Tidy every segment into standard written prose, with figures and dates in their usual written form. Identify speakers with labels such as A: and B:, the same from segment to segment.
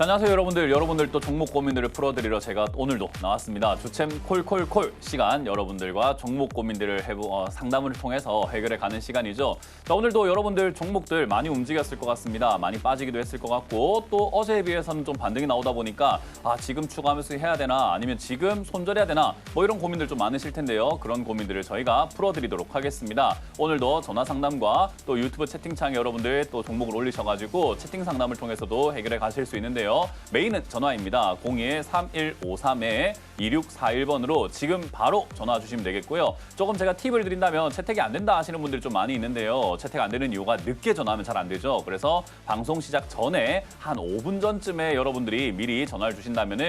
A: 안녕하세요 여러분들 또 종목 고민들을 풀어드리러 제가 오늘도 나왔습니다. 주챔 콜콜콜 시간 여러분들과 종목 고민들을 상담을 통해서 해결해 가는 시간이죠. 자, 오늘도 여러분들 종목들 많이 움직였을 것 같습니다. 많이 빠지기도 했을 것 같고 또 어제에 비해서는 좀 반등이 나오다 보니까 지금 추가하면서 해야 되나 아니면 지금 손절해야 되나 뭐 이런 고민들 좀 많으실 텐데요. 그런 고민들을 저희가 풀어드리도록 하겠습니다. 오늘도 전화 상담과 또 유튜브 채팅창에 여러분들 또 종목을 올리셔가지고 채팅 상담을 통해서도 해결해 가실 수 있는데요. 메인은 전화입니다. 02-3153-2641번으로 지금 바로 전화 주시면 되겠고요. 조금 제가 팁을 드린다면 채택이 안 된다 하시는 분들이 좀 많이 있는데요. 채택 안 되는 이유가 늦게 전화하면 잘 안 되죠. 그래서 방송 시작 전에 한 5분 전쯤에 여러분들이 미리 전화를 주신다면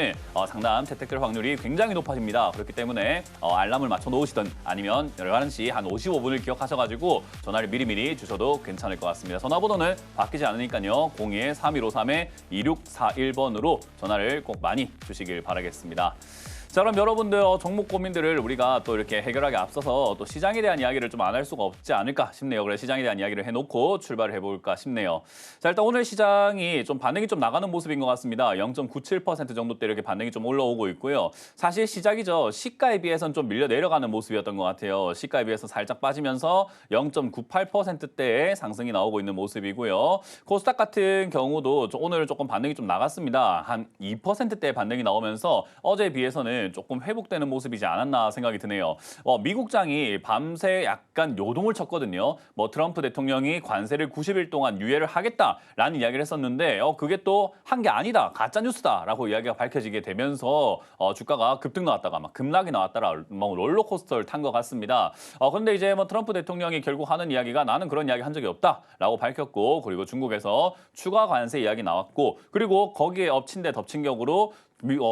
A: 상담 채택될 확률이 굉장히 높아집니다. 그렇기 때문에 알람을 맞춰 놓으시든 아니면 11시 한 55분을 기억하셔가지고 전화를 미리미리 주셔도 괜찮을 것 같습니다. 전화번호는 바뀌지 않으니까요. 02-3153-2641번으로 전화를 꼭 많이 주시길 바라겠습니다. 자, 그럼 여러분들 종목 고민들을 우리가 또 이렇게 해결하기 앞서서 또 시장에 대한 이야기를 좀 안 할 수가 없지 않을까 싶네요. 그래서 시장에 대한 이야기를 해놓고 출발을 해볼까 싶네요. 자, 일단 오늘 시장이 좀 반등이 좀 나가는 모습인 것 같습니다. 0.97% 정도대 이렇게 반등이 좀 올라오고 있고요. 사실 시작이죠. 시가에 비해서는 좀 밀려 내려가는 모습이었던 것 같아요. 시가에 비해서 살짝 빠지면서 0.98%대의 상승이 나오고 있는 모습이고요. 코스닥 같은 경우도 오늘 조금 반등이 좀 나갔습니다. 한 2%대의 반등이 나오면서 어제에 비해서는 조금 회복되는 모습이지 않았나 생각이 드네요. 미국장이 밤새 약간 요동을 쳤거든요. 트럼프 대통령이 관세를 90일 동안 유예를 하겠다라는 이야기를 했었는데 그게 또 한 게 아니다, 가짜 뉴스다라고 이야기가 밝혀지게 되면서 주가가 급등 나왔다가 막 급락이 나왔다라 롤러코스터를 탄 것 같습니다. 그런데 이제 트럼프 대통령이 결국 하는 이야기가 나는 그런 이야기 한 적이 없다라고 밝혔고, 그리고 중국에서 추가 관세 이야기 나왔고, 그리고 거기에 엎친 데 덮친 격으로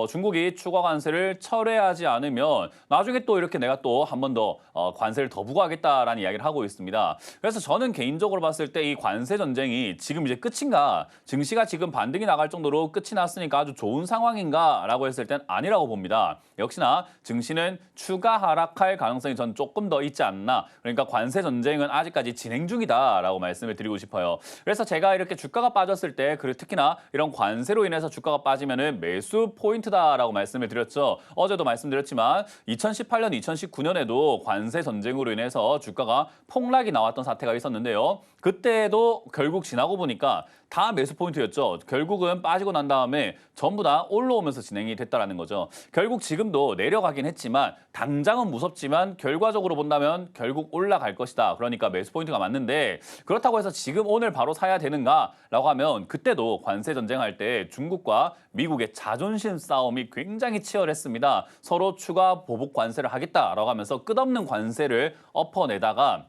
A: 중국이 추가 관세를 철회하지 않으면 나중에 또 이렇게 내가 또 한 번 더 관세를 더 부과하겠다라는 이야기를 하고 있습니다. 그래서 저는 개인적으로 봤을 때 이 관세 전쟁이 지금 이제 끝인가, 증시가 지금 반등이 나갈 정도로 끝이 났으니까 아주 좋은 상황인가라고 했을 땐 아니라고 봅니다. 역시나 증시는 추가 하락할 가능성이 전 조금 더 있지 않나. 그러니까 관세 전쟁은 아직까지 진행 중이다라고 말씀을 드리고 싶어요. 그래서 제가 이렇게 주가가 빠졌을 때, 그리고 특히나 이런 관세로 인해서 주가가 빠지면은 매수 포인트다라고 말씀을 드렸죠. 어제도 말씀드렸지만 2018년, 2019년에도 관세 전쟁으로 인해서 주가가 폭락이 나왔던 사태가 있었는데요. 그때도 결국 지나고 보니까 다 매수 포인트였죠. 결국은 빠지고 난 다음에 전부 다 올라오면서 진행이 됐다라는 거죠. 결국 지금도 내려가긴 했지만 당장은 무섭지만 결과적으로 본다면 결국 올라갈 것이다. 그러니까 매수 포인트가 맞는데, 그렇다고 해서 지금 오늘 바로 사야 되는가라고 하면 그때도 관세 전쟁할 때 중국과 미국의 자존심 싸움이 굉장히 치열했습니다. 서로 추가 보복 관세를 하겠다라고 하면서 끝없는 관세를 엎어내다가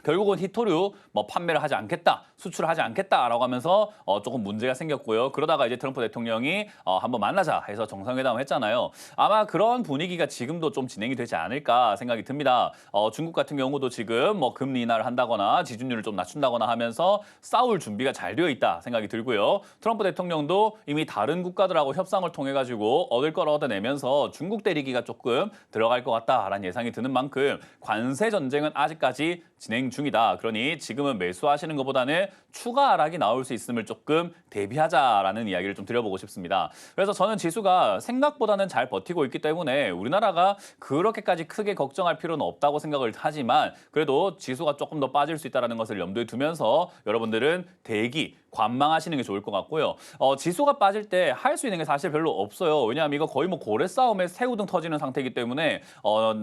A: 결국은 히토류 판매를 하지 않겠다, 수출을 하지 않겠다라고 하면서 조금 문제가 생겼고요. 그러다가 이제 트럼프 대통령이 한번 만나자 해서 정상회담을 했잖아요. 아마 그런 분위기가 지금도 좀 진행이 되지 않을까 생각이 듭니다. 중국 같은 경우도 지금 금리 인하를 한다거나 지준율을 좀 낮춘다거나 하면서 싸울 준비가 잘 되어 있다 생각이 들고요. 트럼프 대통령도 이미 다른 국가들하고 협상을 통해 가지고 얻을 걸 얻어내면서 중국 때리기가 조금 들어갈 것 같다라는 예상이 드는 만큼 관세 전쟁은 아직까지 진행 중이다. 그러니 지금은 매수하시는 것보다는 추가 하락이 나올 수 있음을 조금 대비하자라는 이야기를 좀 드려보고 싶습니다. 그래서 저는 지수가 생각보다는 잘 버티고 있기 때문에 우리나라가 그렇게까지 크게 걱정할 필요는 없다고 생각을 하지만, 그래도 지수가 조금 더 빠질 수 있다는 것을 염두에 두면서 여러분들은 대기, 관망하시는 게 좋을 것 같고요. 지수가 빠질 때 할 수 있는 게 사실 별로 없어요. 왜냐하면 이거 거의 고래 싸움에 새우등 터지는 상태이기 때문에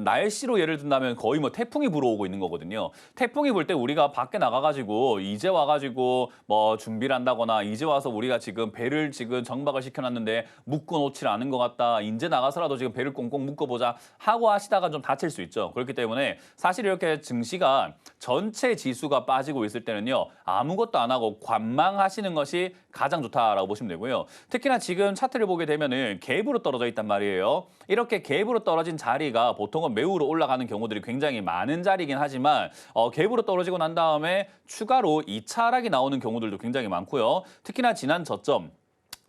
A: 날씨로 예를 든다면 거의 태풍이 불어오고 있는 거거든요. 태풍이 불 때 우리가 밖에 나가가지고 이제 와가지고 준비를 한다거나 이제 와서 우리가 지금 배를 지금 정박을 시켜놨는데 묶어놓질 않은 것 같다, 이제 나가서라도 지금 배를 꽁꽁 묶어보자 하고 하시다가 좀 다칠 수 있죠. 그렇기 때문에 사실 이렇게 증시가 전체 지수가 빠지고 있을 때는요, 아무것도 안 하고 관망하시는 것이 가장 좋다라고 보시면 되고요. 특히나 지금 차트를 보게 되면은 갭으로 떨어져 있단 말이에요. 이렇게 갭으로 떨어진 자리가 보통은 매우로 올라가는 경우들이 굉장히 많은 자리이긴 하지만 갭으로 떨어지고 난 다음에 추가로 2차 하락이 나오는 경우들도 굉장히 많고요. 특히나 지난 저점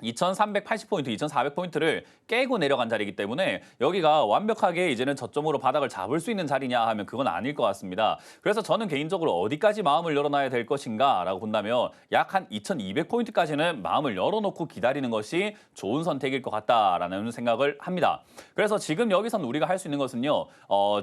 A: 2380포인트, 2400포인트를 깨고 내려간 자리이기 때문에 여기가 완벽하게 이제는 저점으로 바닥을 잡을 수 있는 자리냐 하면 그건 아닐 것 같습니다. 그래서 저는 개인적으로 어디까지 마음을 열어놔야 될 것인가라고 본다면 약 한 2200포인트까지는 마음을 열어놓고 기다리는 것이 좋은 선택일 것 같다라는 생각을 합니다. 그래서 지금 여기서는 우리가 할 수 있는 것은요.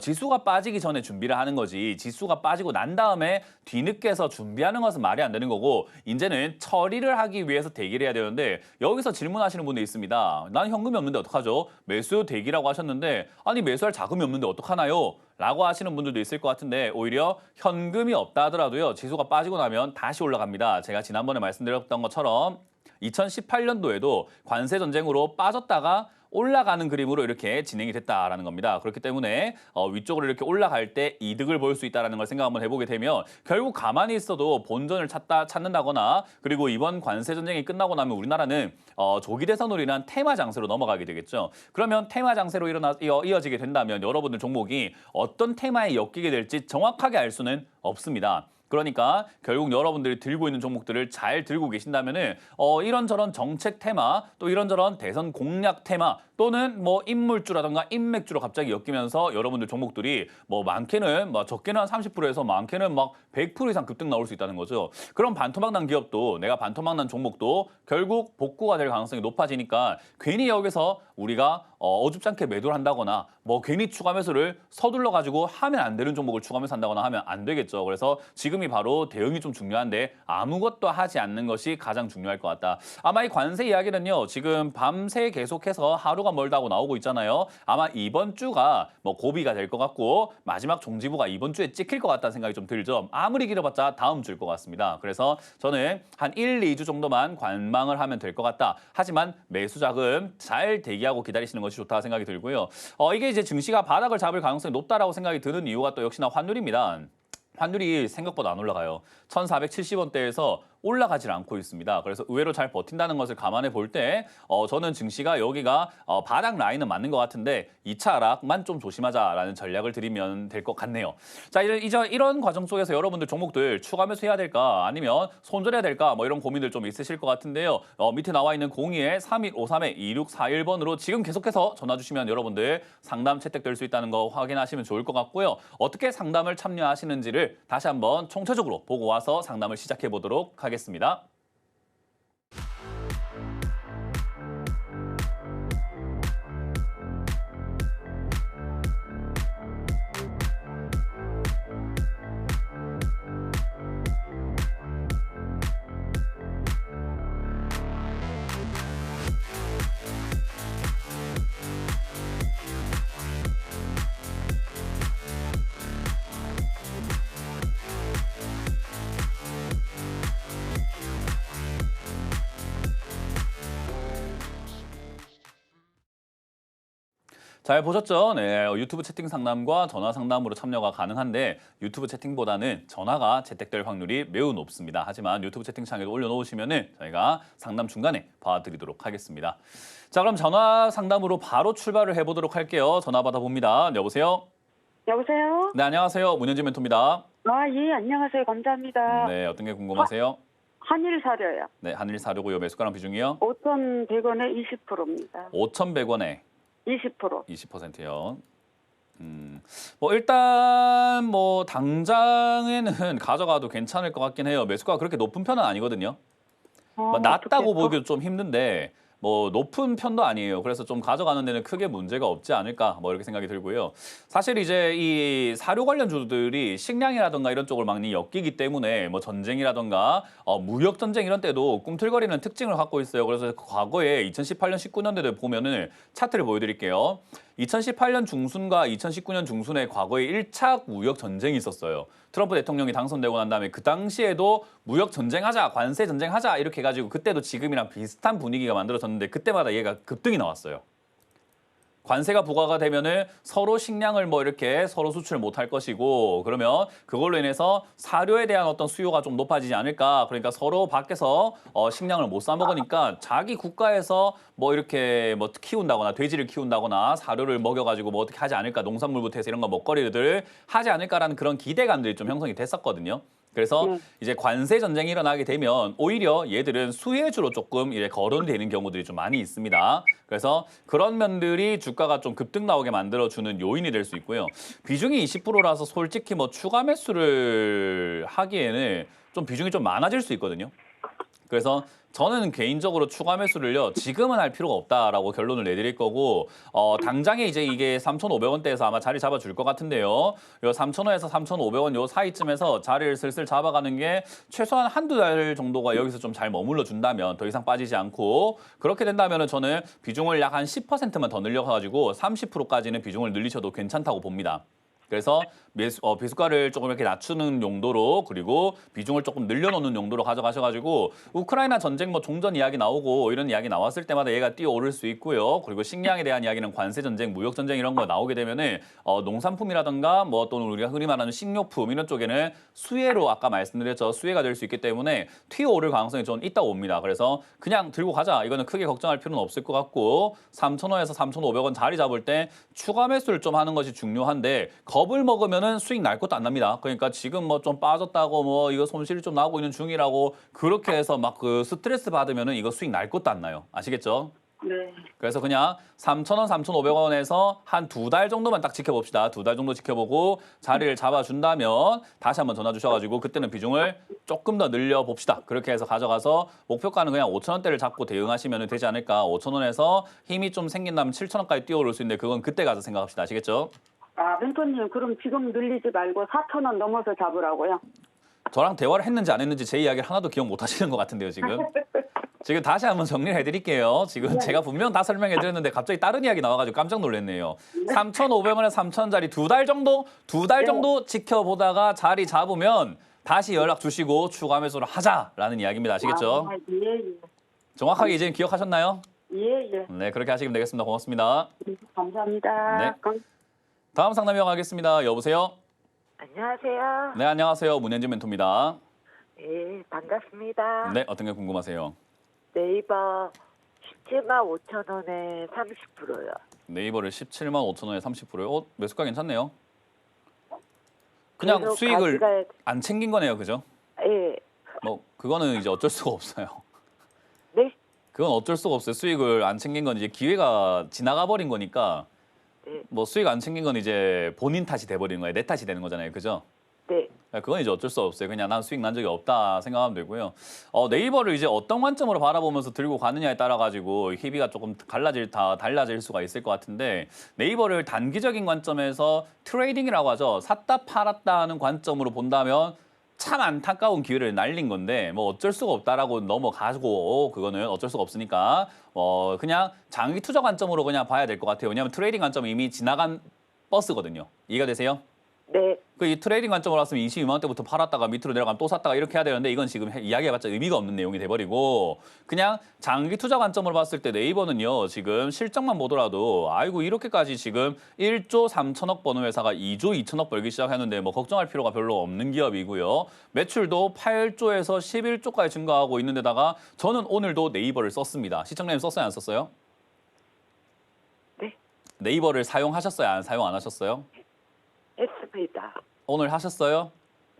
A: 지수가 빠지기 전에 준비를 하는 거지 지수가 빠지고 난 다음에 뒤늦게서 준비하는 것은 말이 안 되는 거고 이제는 처리를 하기 위해서 대기를 해야 되는데 여기서 질문하시는 분이 있습니다. 나는 현금이 없는데 어떡하죠? 매수 대기라고 하셨는데 아니 매수할 자금이 없는데 어떡하나요? 라고 하시는 분들도 있을 것 같은데 오히려 현금이 없다 하더라도요. 지수가 빠지고 나면 다시 올라갑니다. 제가 지난번에 말씀드렸던 것처럼 2018년도에도 관세 전쟁으로 빠졌다가 올라가는 그림으로 이렇게 진행이 됐다라는 겁니다. 그렇기 때문에 위쪽으로 이렇게 올라갈 때 이득을 볼 수 있다는 걸 생각 한번 해보게 되면 결국 가만히 있어도 본전을 찾는다거나 그리고 이번 관세 전쟁이 끝나고 나면 우리나라는 조기 대선으로 테마 장세로 넘어가게 되겠죠. 그러면 테마 장세로 이어지게 된다면 여러분들 종목이 어떤 테마에 엮이게 될지 정확하게 알 수는 없습니다. 그러니까 결국 여러분들이 들고 있는 종목들을 잘 들고 계신다면은 이런저런 정책 테마 또 이런저런 대선 공략 테마 또는 뭐 인물주라든가 인맥주로 갑자기 엮이면서 여러분들 종목들이 뭐 많게는 적게는 한 30%에서 많게는 막 100% 이상 급등 나올 수 있다는 거죠. 그럼 반토막 난 기업도 내가 반토막 난 종목도 결국 복구가 될 가능성이 높아지니까 괜히 여기서 우리가 어줍지 않게 매도를 한다거나 뭐 괜히 추가 매수를 서둘러 가지고 하면 안 되는 종목을 추가 매수한다거나 하면 안 되겠죠. 그래서 지금이 바로 대응이 좀 중요한데 아무것도 하지 않는 것이 가장 중요할 것 같다. 아마 이 관세 이야기는요. 지금 밤새 계속해서 하루가 멀다고 나오고 있잖아요. 아마 이번 주가 뭐 고비가 될 것 같고 마지막 종지부가 이번 주에 찍힐 것 같다는 생각이 좀 들죠. 아무리 길어봤자 다음 주일 것 같습니다. 그래서 저는 한 1, 2주 정도만 관망을 하면 될 것 같다. 하지만 매수 자금 잘 대기하고 기다리시는 것이 좋다 생각이 들고요. 이게 이제 증시가 바닥을 잡을 가능성이 높다라고 생각이 드는 이유가 또 역시나 환율입니다. 환율이 생각보다 안 올라가요. 1,470원대에서 올라가질 않고 있습니다. 그래서 의외로 잘 버틴다는 것을 감안해 볼 때 저는 증시가 여기가 바닥 라인은 맞는 것 같은데 2차 하락만 좀 조심하자라는 전략을 드리면 될 것 같네요. 자, 이런 과정 속에서 여러분들 종목들 추가 매수해야 될까 아니면 손절해야 될까 뭐 이런 고민들 좀 있으실 것 같은데요. 밑에 나와 있는 02-3153-2641번으로 지금 계속해서 전화 주시면 여러분들 상담 채택될 수 있다는 거 확인하시면 좋을 것 같고요. 어떻게 상담을 참여하시는지를 다시 한번 총체적으로 보고 와서 상담을 시작해 보도록 하겠습니다. 잘 보셨죠? 네, 유튜브 채팅 상담과 전화 상담으로 참여가 가능한데 유튜브 채팅보다는 전화가 채택될 확률이 매우 높습니다. 하지만 유튜브 채팅창에도 올려놓으시면 저희가 상담 중간에 봐드리도록 하겠습니다. 자, 그럼 전화 상담으로 바로 출발을 해보도록 할게요. 전화 받아봅니다. 여보세요?
B: 여보세요?
A: 네, 안녕하세요. 문현진 멘토입니다.
B: 예, 안녕하세요. 감사합니다.
A: 네, 어떤 게 궁금하세요?
B: 한일 사려요.
A: 네, 한일 사려고요. 매수가랑 비중이요?
B: 5,100원에 20%입니다.
A: 5,100원에
B: 20%.
A: 20%요. 뭐 일단 뭐 당장에는 가져가도 괜찮을 것 같긴 해요. 매수가가 그렇게 높은 편은 아니거든요. 뭐 낮다고 보기도 좀 힘든데 뭐 높은 편도 아니에요. 그래서 좀 가져가는 데는 크게 문제가 없지 않을까 뭐 이렇게 생각이 들고요. 사실 이제 이 사료 관련주들이 식량이라든가 이런 쪽을 많이 엮이기 때문에 뭐 전쟁이라든가 무역 전쟁 이런 때도 꿈틀거리는 특징을 갖고 있어요. 그래서 과거에 2018년, 19년대를 보면은 차트를 보여드릴게요. 2018년 중순과 2019년 중순에 과거에 1차 무역 전쟁이 있었어요. 트럼프 대통령이 당선되고 난 다음에 그 당시에도 무역 전쟁하자, 관세 전쟁하자 이렇게 해가지고 그때도 지금이랑 비슷한 분위기가 만들어졌는데 그때마다 얘가 급등이 나왔어요. 관세가 부과가 되면은 서로 식량을 뭐 이렇게 서로 수출 못할 것이고 그러면 그걸로 인해서 사료에 대한 어떤 수요가 좀 높아지지 않을까. 그러니까 서로 밖에서 식량을 못 사 먹으니까 자기 국가에서 뭐 이렇게 뭐 키운다거나 돼지를 키운다거나 사료를 먹여가지고 뭐 어떻게 하지 않을까. 농산물부터 해서 이런 거 먹거리들 하지 않을까라는 그런 기대감들이 좀 형성이 됐었거든요. 그래서
B: 네.
A: 이제 관세 전쟁이 일어나게 되면 오히려 얘들은 수혜주로 조금 이제 거론되는 경우들이 좀 많이 있습니다. 그래서 그런 면들이 주가가 좀 급등 나오게 만들어주는 요인이 될 수 있고요. 비중이 20%라서 솔직히 뭐 추가 매수를 하기에는 좀 비중이 좀 많아질 수 있거든요. 그래서 저는 개인적으로 추가 매수를요, 지금은 할 필요가 없다라고 결론을 내드릴 거고, 당장에 이제 이게 3,500원대에서 아마 자리 잡아줄 것 같은데요. 요 3,000원에서 3,500원 요 사이쯤에서 자리를 슬슬 잡아가는 게 최소한 한두 달 정도가 여기서 좀 잘 머물러 준다면 더 이상 빠지지 않고, 그렇게 된다면 저는 비중을 약 한 10%만 더 늘려가지고 30%까지는 비중을 늘리셔도 괜찮다고 봅니다. 그래서 배수가를 조금 이렇게 낮추는 용도로 그리고 비중을 조금 늘려놓는 용도로 가져가셔가지고 우크라이나 전쟁 뭐 종전 이야기 나오고 이런 이야기 나왔을 때마다 얘가 뛰어오를 수 있고요. 그리고 식량에 대한 이야기는 관세 전쟁, 무역 전쟁 이런 거 나오게 되면은 농산품이라든가 뭐 또는 우리가 흔히 말하는 식료품 이런 쪽에는 수혜로 아까 말씀드렸죠. 수혜가 될 수 있기 때문에 튀어오를 가능성이 좀 있다고 봅니다. 그래서 그냥 들고 가자. 이거는 크게 걱정할 필요는 없을 것 같고 3,000원에서 3,500원 자리 잡을 때 추가 매수를 좀 하는 것이 중요한데 겁을 먹으면은 수익 날 것도 안 납니다. 그러니까 지금 뭐 좀 빠졌다고 뭐 이거 손실이 좀 나고 있는 중이라고 그렇게 해서 막 그 스트레스 받으면은 이거 수익 날 것도 안 나요. 아시겠죠?
B: 네.
A: 그래서 그냥 3,000원, 3,500원에서 한 두 달 정도만 딱 지켜봅시다. 두 달 정도 지켜보고 자리를 잡아준다면 다시 한번 전화 주셔가지고 그때는 비중을 조금 더 늘려봅시다. 그렇게 해서 가져가서 목표가는 그냥 5,000원대를 잡고 대응하시면 되지 않을까. 5,000원에서 힘이 좀 생긴다면 7,000원까지 뛰어오를 수 있는데 그건 그때 가서 생각합시다. 아시겠죠?
B: 아, 멘토님, 그럼 지금 늘리지 말고 4,000원 넘어서 잡으라고요?
A: 저랑 대화를 했는지 안 했는지 제 이야기를 하나도 기억 못 하시는 것 같은데요, 지금. 지금 다시 한번 정리를 해드릴게요. 지금 제가 분명 다 설명해드렸는데 갑자기 다른 이야기 나와가지고 깜짝 놀랐네요. 3,500원에 3,000원짜리 두 달 정도 지켜보다가 자리 잡으면 다시 연락 주시고 추가 매수를 하자라는 이야기입니다. 아시겠죠?
B: 아, 예, 예.
A: 정확하게 이제 기억하셨나요?
B: 예, 예.
A: 네, 그렇게 하시면 되겠습니다. 고맙습니다.
B: 감사합니다.
A: 네. 다음 상담 이어가겠습니다. 여보세요?
C: 안녕하세요.
A: 네, 안녕하세요. 문현진 멘토입니다.
C: 예, 반갑습니다.
A: 네, 어떤 게 궁금하세요?
C: 네이버 17만 5천 원에 30%요.
A: 네이버를 17만 5천 원에 30%요? 매수가 괜찮네요. 그냥
C: 계속
A: 수익을
C: 가져가야-
A: 안 챙긴 거네요, 그죠?
C: 예,
A: 뭐 그거는 이제 어쩔 수가 없어요.
C: 네,
A: 그건 어쩔 수가 없어요. 수익을 안 챙긴 건 이제 기회가 지나가 버린 거니까
C: 네,
A: 뭐 수익 안 챙긴 건 이제 본인 탓이 돼 버리는 거예요. 내 탓이 되는 거잖아요, 그죠?
C: 네.
A: 그건 이제 어쩔 수 없어요. 그냥 난 수익 난 적이 없다 생각하면 되고요. 네이버를 이제 어떤 관점으로 바라보면서 들고 가느냐에 따라 가지고 희비가 조금 달라질 수가 있을 것 같은데 네이버를 단기적인 관점에서 트레이딩이라고 하죠. 샀다 팔았다 하는 관점으로 본다면 참 안타까운 기회를 날린 건데 뭐 어쩔 수가 없다라고 넘어가고 그거는 어쩔 수가 없으니까 그냥 장기 투자 관점으로 그냥 봐야 될 것 같아요. 왜냐하면 트레이딩 관점은 이미 지나간 버스거든요. 이해가 되세요?
C: 네,
A: 이 트레이딩 관점으로 왔으면 22만 원대부터 팔았다가 밑으로 내려가면 또 샀다가 이렇게 해야 되는데 이건 지금 이야기해봤자 의미가 없는 내용이 돼버리고 그냥 장기 투자 관점으로 봤을 때 네이버는요 지금 실적만 보더라도 아이고 이렇게까지 지금 1조 3천억 버는 회사가 2조 2천억 벌기 시작했는데 뭐 걱정할 필요가 별로 없는 기업이고요. 매출도 8조에서 11조까지 증가하고 있는데다가 저는 오늘도 네이버를 썼습니다. 시청자님 썼어요 안 썼어요?
C: 네,
A: 네이버를 사용하셨어요 안 사용 안 하셨어요?
C: 했습니다.
A: 오늘 하셨어요?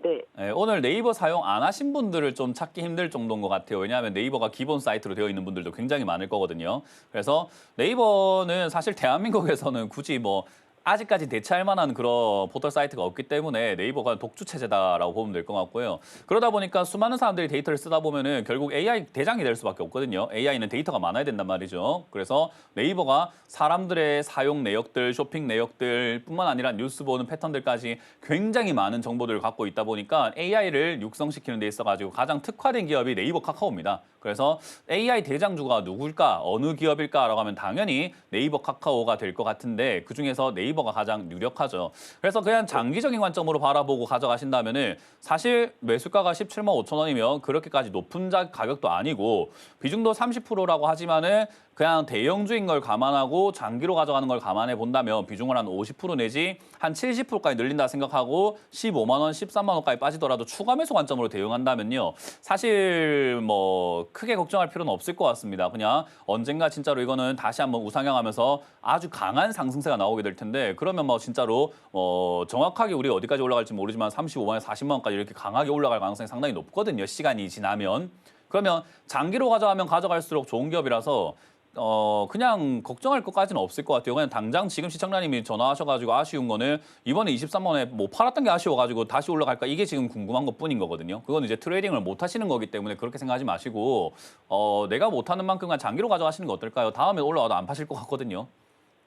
C: 네,
A: 네, 오늘 네이버 사용 안 하신 분들을 좀 찾기 힘들 정도인 것 같아요. 왜냐하면 네이버가 기본 사이트로 되어 있는 분들도 굉장히 많을 거거든요. 그래서 네이버는 사실 대한민국에서는 굳이 뭐 아직까지 대체할 만한 그런 포털 사이트가 없기 때문에 네이버가 독주 체제다라고 보면 될 것 같고요. 그러다 보니까 수많은 사람들이 데이터를 쓰다 보면은 결국 AI 대장이 될 수밖에 없거든요. AI는 데이터가 많아야 된단 말이죠. 그래서 네이버가 사람들의 사용 내역들, 쇼핑 내역들 뿐만 아니라 뉴스 보는 패턴들까지 굉장히 많은 정보들을 갖고 있다 보니까 AI를 육성시키는 데 있어가지고 가장 특화된 기업이 네이버 카카오입니다. 그래서 AI 대장주가 누굴까, 어느 기업일까라고 하면 당연히 네이버 카카오가 될 것 같은데 그중에서 네이버가 가장 유력하죠. 그래서 그냥 장기적인 관점으로 바라보고 가져가신다면은 사실 매수가가 17만 5천 원이면 그렇게까지 높은 가격도 아니고 비중도 30%라고 하지만은 그냥 대형주인 걸 감안하고 장기로 가져가는 걸 감안해 본다면 비중을 한 50% 내지 한 70%까지 늘린다 생각하고 15만 원, 13만 원까지 빠지더라도 추가 매수 관점으로 대응한다면요. 사실 뭐 크게 걱정할 필요는 없을 것 같습니다. 그냥 언젠가 진짜로 이거는 다시 한번 우상향하면서 아주 강한 상승세가 나오게 될 텐데 건데 그러면 뭐 진짜로 정확하게 우리가 어디까지 올라갈지 모르지만 35만에서 40만 원까지 이렇게 강하게 올라갈 가능성이 상당히 높거든요. 시간이 지나면. 그러면 장기로 가져가면 가져갈수록 좋은 기업이라서 그냥 걱정할 것까지는 없을 것 같아요. 그냥 당장 지금 시청자님이 전화하셔가지고 아쉬운 거는 이번에 23만 원에 뭐 팔았던 게 아쉬워가지고 다시 올라갈까 이게 지금 궁금한 것뿐인 거거든요. 그건 이제 트레이딩을 못 하시는 거기 때문에 그렇게 생각하지 마시고 내가 못하는 만큼 그냥 장기로 가져가시는 거 어떨까요? 다음에 올라와도 안 파실 것 같거든요.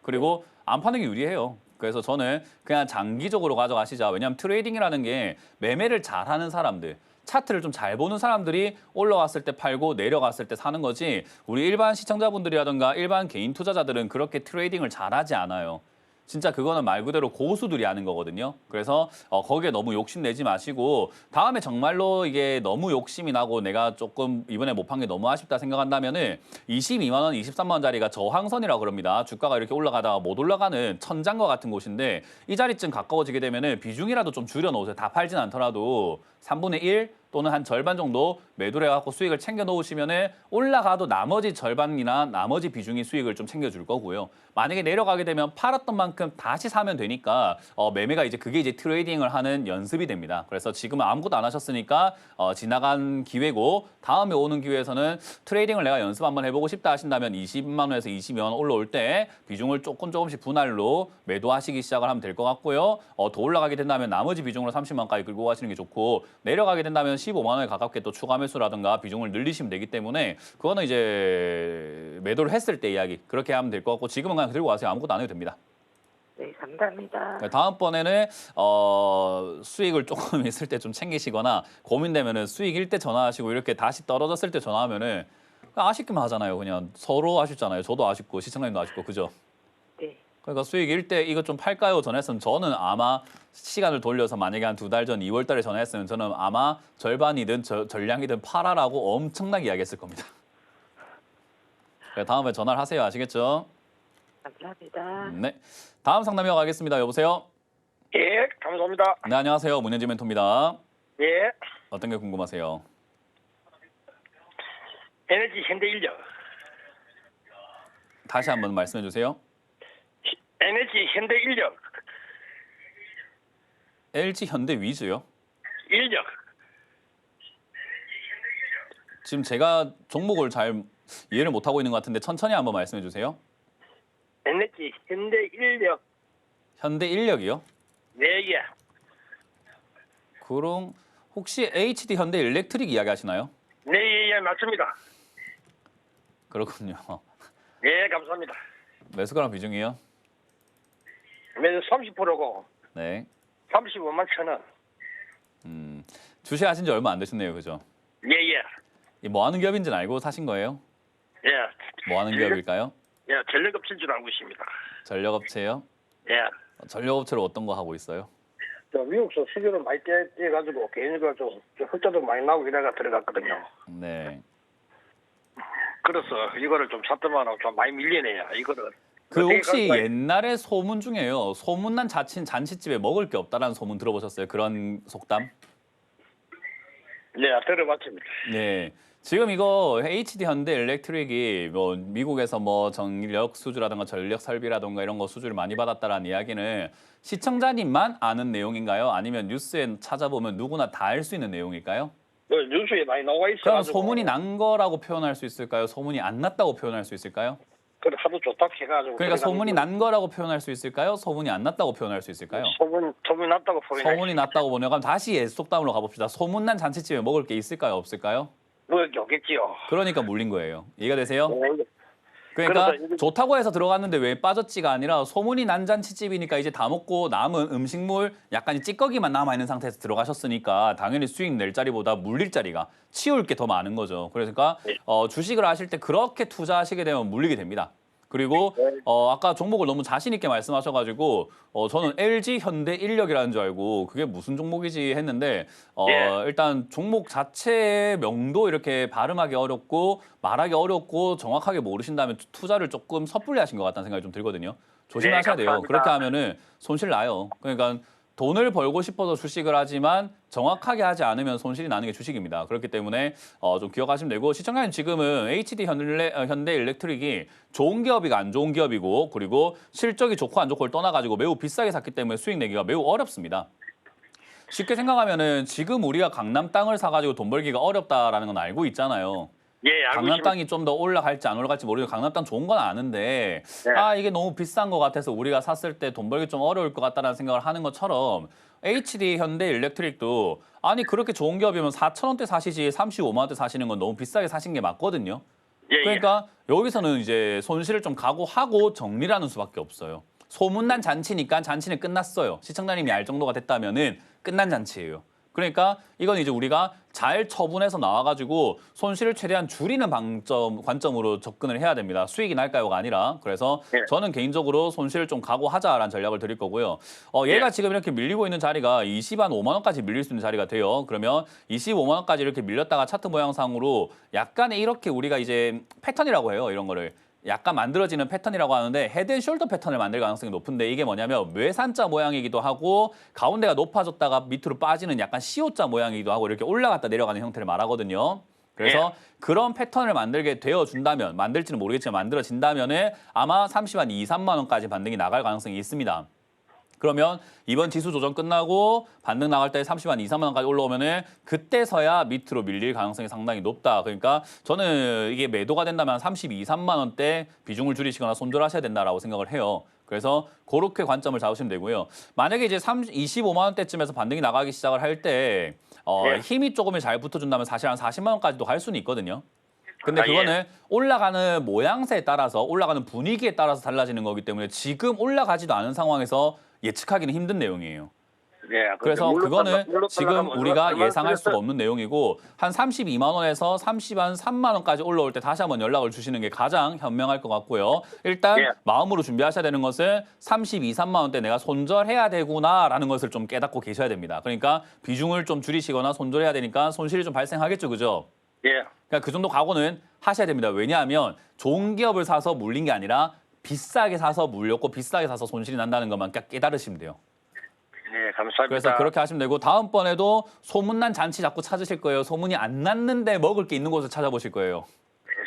A: 그리고 안 파는 게 유리해요. 그래서 저는 그냥 장기적으로 가져가시자. 왜냐하면 트레이딩이라는 게 매매를 잘하는 사람들, 차트를 좀 잘 보는 사람들이 올라왔을 때 팔고 내려갔을 때 사는 거지 우리 일반 시청자분들이라든가 일반 개인 투자자들은 그렇게 트레이딩을 잘하지 않아요. 진짜 그거는 말 그대로 고수들이 하는 거거든요. 그래서 거기에 너무 욕심내지 마시고 다음에 정말로 이게 너무 욕심이 나고 내가 조금 이번에 못 판 게 너무 아쉽다 생각한다면은 22만 원, 23만 원짜리가 저항선이라고 그럽니다. 주가가 이렇게 올라가다가 못 올라가는 천장과 같은 곳인데 이 자리쯤 가까워지게 되면은 비중이라도 좀 줄여놓으세요. 다 팔진 않더라도 3분의 1 또는 한 절반 정도 매도를 해갖고 수익을 챙겨 놓으시면은 올라가도 나머지 절반이나 나머지 비중이 수익을 좀 챙겨줄 거고요. 만약에 내려가게 되면 팔았던 만큼 다시 사면 되니까 매매가 이제 그게 이제 트레이딩을 하는 연습이 됩니다. 그래서 지금은 아무것도 안 하셨으니까 지나간 기회고 다음에 오는 기회에서는 트레이딩을 내가 연습 한번 해보고 싶다 하신다면 20만 원에서 22만 원 올라올 때 비중을 조금씩 분할로 매도하시기 시작을 하면 될 것 같고요. 더 올라가게 된다면 나머지 비중으로 30만 원까지 끌고 가시는 게 좋고 내려가게 된다면 15만 원에 가깝게 또 추가 매수라든가 비중을 늘리시면 되기 때문에 그거는 이제 매도를 했을 때 이야기 그렇게 하면 될 것 같고 지금은 그냥 들고 가세요. 아무것도 안 해도 됩니다.
C: 네, 감사합니다.
A: 다음번에는 수익을 조금 있을 때 좀 챙기시거나 고민되면은 수익일 때 전화하시고 이렇게 다시 떨어졌을 때 전화하면은 아쉽기만 하잖아요. 그냥 서로 아쉽잖아요. 저도 아쉽고 시청자님도 아쉽고 그죠?
C: 네.
A: 그러니까 수익일 때 이거 좀 팔까요? 전화했으면 저는 아마 시간을 돌려서 만약에 한 2달 전 2월 달에 전화했으면 저는 아마 절반이든 전량이든 팔아라고 엄청나게 이야기했을 겁니다. 다음에 전화를 하세요. 아시겠죠?
C: 감사합니다.
A: 네. 다음 상담 이어가겠습니다. 여보세요?
D: 예, 감사합니다.
A: 네, 안녕하세요. 문현지 멘토입니다.
D: 예,
A: 어떤 게 궁금하세요?
D: 에너지 현대인력.
A: 다시 한번 말씀해 주세요.
D: 에너지 현대인력.
A: LG 현대 위즈요?
D: 인력.
A: 지금 제가 종목을 잘 이해를 못하고 있는 것 같은데 천천히 한번 말씀해 주세요.
D: 에너지 현대인력.
A: 현대 인력이요?
D: 네, 예.
A: 그럼 혹시 HD 현대 일렉트릭 이야기 하시나요?
D: 네, 예, 예, 맞습니다.
A: 그렇군요.
D: 예, 감사합니다.
A: 매수가랑 비중이요?
D: 매수 30%고
A: 네.
D: 35만 천 원.
A: 주식하신 지 얼마 안 되셨네요. 그죠?
D: 예, 예.
A: 이 뭐 하는 기업인지는 알고 사신 거예요?
D: 예.
A: 뭐 하는 기업일까요?
D: 예, 전력업체인 줄 알고 있습니다.
A: 전력업체요?
D: 예.
A: 전력업체로 어떤 거 하고 있어요?
D: 저 미국서 수주를 많이 떼가지고 개인가 좀 흑자도 많이 나오고 이래가 들어갔거든요.
A: 네.
D: 그래서 이거를 좀 샀더만 좀 많이 밀리네요. 이거를.
A: 그
D: 어떻게
A: 혹시
D: 가져가야-
A: 옛날에 소문 중에요. 소문난 잔치집에 먹을 게 없다라는 소문 들어보셨어요? 그런 속담?
D: 네, 들어봤습니다.
A: 네. 지금 이거 HD 현대 일렉트릭이 뭐 미국에서 뭐 전력 수주라든가 전력 설비라든가 이런 거 수주를 많이 받았다라는 이야기는 시청자님만 아는 내용인가요? 아니면 뉴스에 찾아보면 누구나 다 알 수 있는 내용일까요?
D: 뉴스에 많이 나와 있어.
A: 그럼 소문이 난 거라고 표현할 수 있을까요? 소문이 안 났다고 표현할 수 있을까요?
D: 그래 하도 좋다 해가지고.
A: 그러니까 소문이 난 거라고 표현할 수 있을까요? 소문이 안 났다고 표현할 수 있을까요?
D: 소문이 났다고 보이네.
A: 소문이 났다고 보내요. 그럼 다시 옛 속담으로 가봅시다. 소문난 잔치집에 먹을 게 있을까요? 없을까요?
D: 뭐 없겠지요.
A: 그러니까 물린 거예요. 이해가 되세요?
D: 네.
A: 그러니까
D: 그래서 이게-
A: 좋다고 해서 들어갔는데 왜 빠졌지가 아니라 소문이 난 잔치집이니까 이제 다 먹고 남은 음식물 약간 찌꺼기만 남아있는 상태에서 들어가셨으니까 당연히 수익 낼 자리보다 물릴 자리가 치울 게 더 많은 거죠. 그러니까
D: 네.
A: 주식을 하실 때 그렇게 투자하시게 되면 물리게 됩니다. 그리고
D: 네.
A: 아까 종목을 너무 자신 있게 말씀하셔가지고 저는 LG 현대 인력이라는 줄 알고 그게 무슨 종목이지 했는데
D: 네.
A: 일단 종목 자체의 명도 이렇게 발음하기 어렵고 말하기 어렵고 정확하게 모르신다면 투자를 조금 섣불리 하신 것 같다는 생각이 좀 들거든요. 조심하셔야
D: 네,
A: 돼요.
D: 감사합니다.
A: 그렇게 하면은 손실 나요. 그러니까 돈을 벌고 싶어서 주식을 하지만 정확하게 하지 않으면 손실이 나는 게 주식입니다. 그렇기 때문에 좀 기억하시면 되고 시청자님 지금은 HD 현대 일렉트릭이 좋은 기업이가 안 좋은 기업이고 그리고 실적이 좋고 안 좋고를 떠나가지고 매우 비싸게 샀기 때문에 수익 내기가 매우 어렵습니다. 쉽게 생각하면은 지금 우리가 강남 땅을 사가지고 돈 벌기가 어렵다라는 건 알고 있잖아요.
D: 예, 알고
A: 강남
D: 있습니다.
A: 땅이 좀 더 올라갈지 안 올라갈지 모르겠고 강남 땅 좋은 건 아는데
D: 네.
A: 아 이게 너무 비싼 것 같아서 우리가 샀을 때 돈 벌기 좀 어려울 것 같다는 생각을 하는 것처럼 HD 현대 일렉트릭도 아니 그렇게 좋은 기업이면 4,000원대 사시지 35만 원대 사시는 건 너무 비싸게 사신 게 맞거든요.
D: 예, 예.
A: 그러니까 여기서는 이제 손실을 좀 각오하고 정리라는 수밖에 없어요. 소문난 잔치니까 잔치는 끝났어요. 시청자님이 알 정도가 됐다면은 끝난 잔치예요. 그러니까 이건 이제 우리가 잘 처분해서 나와가지고 손실을 최대한 줄이는 관점으로 접근을 해야 됩니다. 수익이 날까요가 아니라. 그래서
D: 예.
A: 저는 개인적으로 손실을 좀 각오하자라는 전략을 드릴 거고요. 얘가 지금 이렇게 밀리고 있는 자리가 25만 원까지 밀릴 수 있는 자리가 돼요. 그러면 25만 원까지 이렇게 밀렸다가 차트 모양상으로 약간의 이렇게 우리가 이제 패턴이라고 해요. 이런 거를. 약간 만들어지는 패턴이라고 하는데 헤드앤숄더 패턴을 만들 가능성이 높은데 이게 뭐냐면 외산자 모양이기도 하고 가운데가 높아졌다가 밑으로 빠지는 약간 C자 모양이기도 하고 이렇게 올라갔다 내려가는 형태를 말하거든요. 그래서 그런 패턴을 만들게 되어준다면 만들지는 모르겠지만 만들어진다면은 아마 30만 2, 3만 원까지 반등이 나갈 가능성이 있습니다. 그러면 이번 지수 조정 끝나고 반등 나갈 때 30만 2, 3만 원까지 올라오면은 그때서야 밑으로 밀릴 가능성이 상당히 높다. 그러니까 저는 이게 매도가 된다면 32, 3만 원대 비중을 줄이시거나 손절하셔야 된다라고 생각을 해요. 그래서 그렇게 관점을 잡으시면 되고요. 만약에 이제 25만 원대쯤에서 반등이 나가기 시작을 할 때 힘이 조금 잘 붙어준다면 사실 한 40만 원까지도 갈 수는 있거든요. 근데 그거는 올라가는 모양새에 따라서 올라가는 분위기에 따라서 달라지는 거기 때문에 지금 올라가지도 않은 상황에서 예측하기는 힘든 내용이에요.
D: 예,
A: 그래서 그거는 지금 우리가
D: 얼마
A: 예상할 수가
D: 걸렸어요?
A: 없는 내용이고 한 32만 원에서 3만 원까지 올라올 때 다시 한번 연락을 주시는 게 가장 현명할 것 같고요. 일단
D: 예.
A: 마음으로 준비하셔야 되는 것은 32, 3만 원대 내가 손절해야 되구나라는 것을 좀 깨닫고 계셔야 됩니다. 그러니까 비중을 좀 줄이시거나 손절해야 되니까 손실이 좀 발생하겠죠, 그죠?
D: 예,
A: 그러니까 그 정도 각오는 하셔야 됩니다. 왜냐하면 좋은 기업을 사서 물린 게 아니라 비싸게 사서 물렸고 비싸게 사서 손실이 난다는 것만 깨달으시면 돼요.
D: 예, 감사합니다.
A: 그래서 그렇게 하시면 되고 다음번에도 소문난 잔치 자꾸 찾으실 거예요. 소문이 안 났는데 먹을 게 있는 곳을 찾아보실 거예요.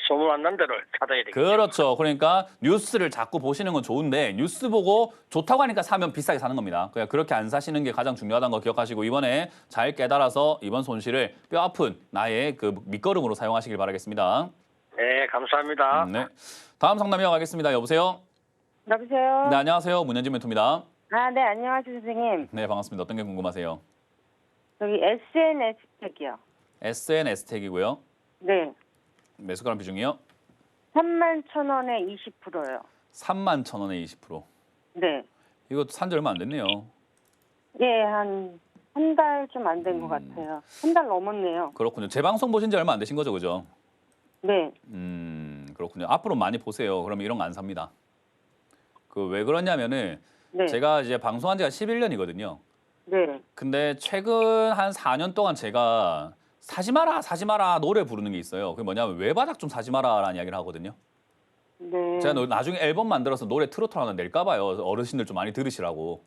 D: 소문 안 난 데를 찾아야 되겠죠.
A: 그렇죠. 그러니까 뉴스를 자꾸 보시는 건 좋은데 뉴스 보고 좋다고 하니까 사면 비싸게 사는 겁니다. 그냥 그렇게 안 사시는 게 가장 중요하다는 거 기억하시고 이번에 잘 깨달아서 이번 손실을 뼈 아픈 나의 그 밑거름으로 사용하시길 바라겠습니다.
D: 네, 감사합니다.
A: 네. 다음 상담 이어가겠습니다. 여보세요?
B: 여보세요?
A: 네, 안녕하세요. 문현진 멘토입니다.
B: 아, 네, 안녕하세요, 선생님.
A: 네, 반갑습니다. 어떤 게 궁금하세요?
B: 여기 SNS 택이요.
A: SNS택이고요.
B: 네.
A: 매수가랑 비중이요?
B: 31,000원에 20%요.
A: 31,000원에 20%.
B: 네.
A: 이거 산지 얼마 안 됐네요.
B: 예, 한 달 좀 안 된 것 같아요. 한 달 넘었네요.
A: 그렇군요. 제 방송 보신 지 얼마 안 되신 거죠, 그죠?
B: 네.
A: 그렇군요. 앞으로 많이 보세요. 그러면 이런 거 안 삽니다. 그 왜 그러냐면은
B: 네.
A: 제가 이제 방송한 지가 11년이거든요.
B: 네.
A: 근데 최근 한 4년 동안 제가 사지 마라, 사지 마라 노래 부르는 게 있어요. 그게 뭐냐면 외바닥 좀 사지 마라라는 이야기를 하거든요.
B: 네.
A: 제가 나중에 앨범 만들어서 노래 트로트 하나 낼까 봐요. 어르신들 좀 많이 들으시라고.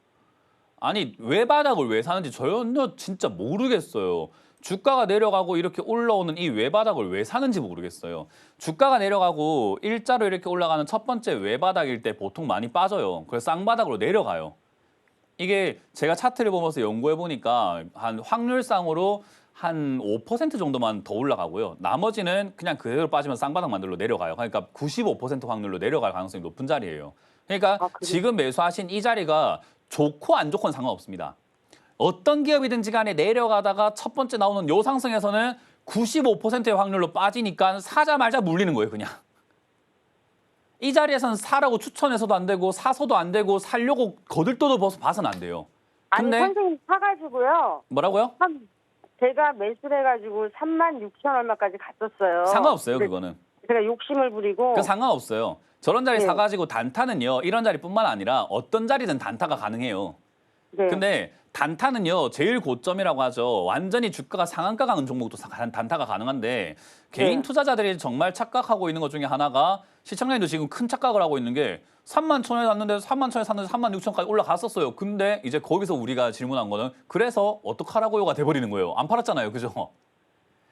A: 아니 외바닥을 왜 사는지 전혀 진짜 모르겠어요. 주가가 내려가고 이렇게 올라오는 이 외바닥을 왜 사는지 모르겠어요. 주가가 내려가고 일자로 이렇게 올라가는 첫 번째 외바닥일 때 보통 많이 빠져요. 그래서 쌍바닥으로 내려가요. 이게 제가 차트를 보면서 연구해 보니까 한 확률상으로 한 5% 정도만 더 올라가고요. 나머지는 그냥 그대로 빠지면 쌍바닥 만들로 내려가요. 그러니까 95% 확률로 내려갈 가능성이 높은 자리예요. 그러니까
B: 그래요?
A: 지금 매수하신 이 자리가 좋고 안 좋고는 상관없습니다. 어떤 기업이든지 간에 내려가다가 첫 번째 나오는 요 상승에서는 95%의 확률로 빠지니까 사자마자 물리는 거예요, 그냥. 이 자리에서는 사라고 추천해서도 안 되고 사서도 안 되고 살려고 거들떠도 봐서는 안 돼요.
B: 아니,
A: 근데
B: 선생님 사가지고요.
A: 뭐라고요?
B: 제가 매수를 해가지고 36,000 얼마까지 갔었어요.
A: 상관없어요,
B: 근데
A: 그거는.
B: 제가 욕심을 부리고.
A: 그 상관없어요. 저런 자리
B: 네.
A: 사가지고 단타는요. 이런 자리뿐만 아니라 어떤 자리든 단타가 가능해요.
B: 네.
A: 근데 단타는요 제일 고점이라고 하죠. 완전히 주가가 상한가 가는 종목도 단타가 가능한데 개인
B: 네.
A: 투자자들이 정말 착각하고 있는 것 중에 하나가 시청자님도 지금 큰 착각을 하고 있는 게 3만 1천원에 샀는데 3만 1천원에 샀는데 3만 6천원까지 올라갔었어요. 근데 이제 거기서 우리가 질문한 거는 그래서 어떡하라고요가 돼버리는 거예요. 안 팔았잖아요. 그죠?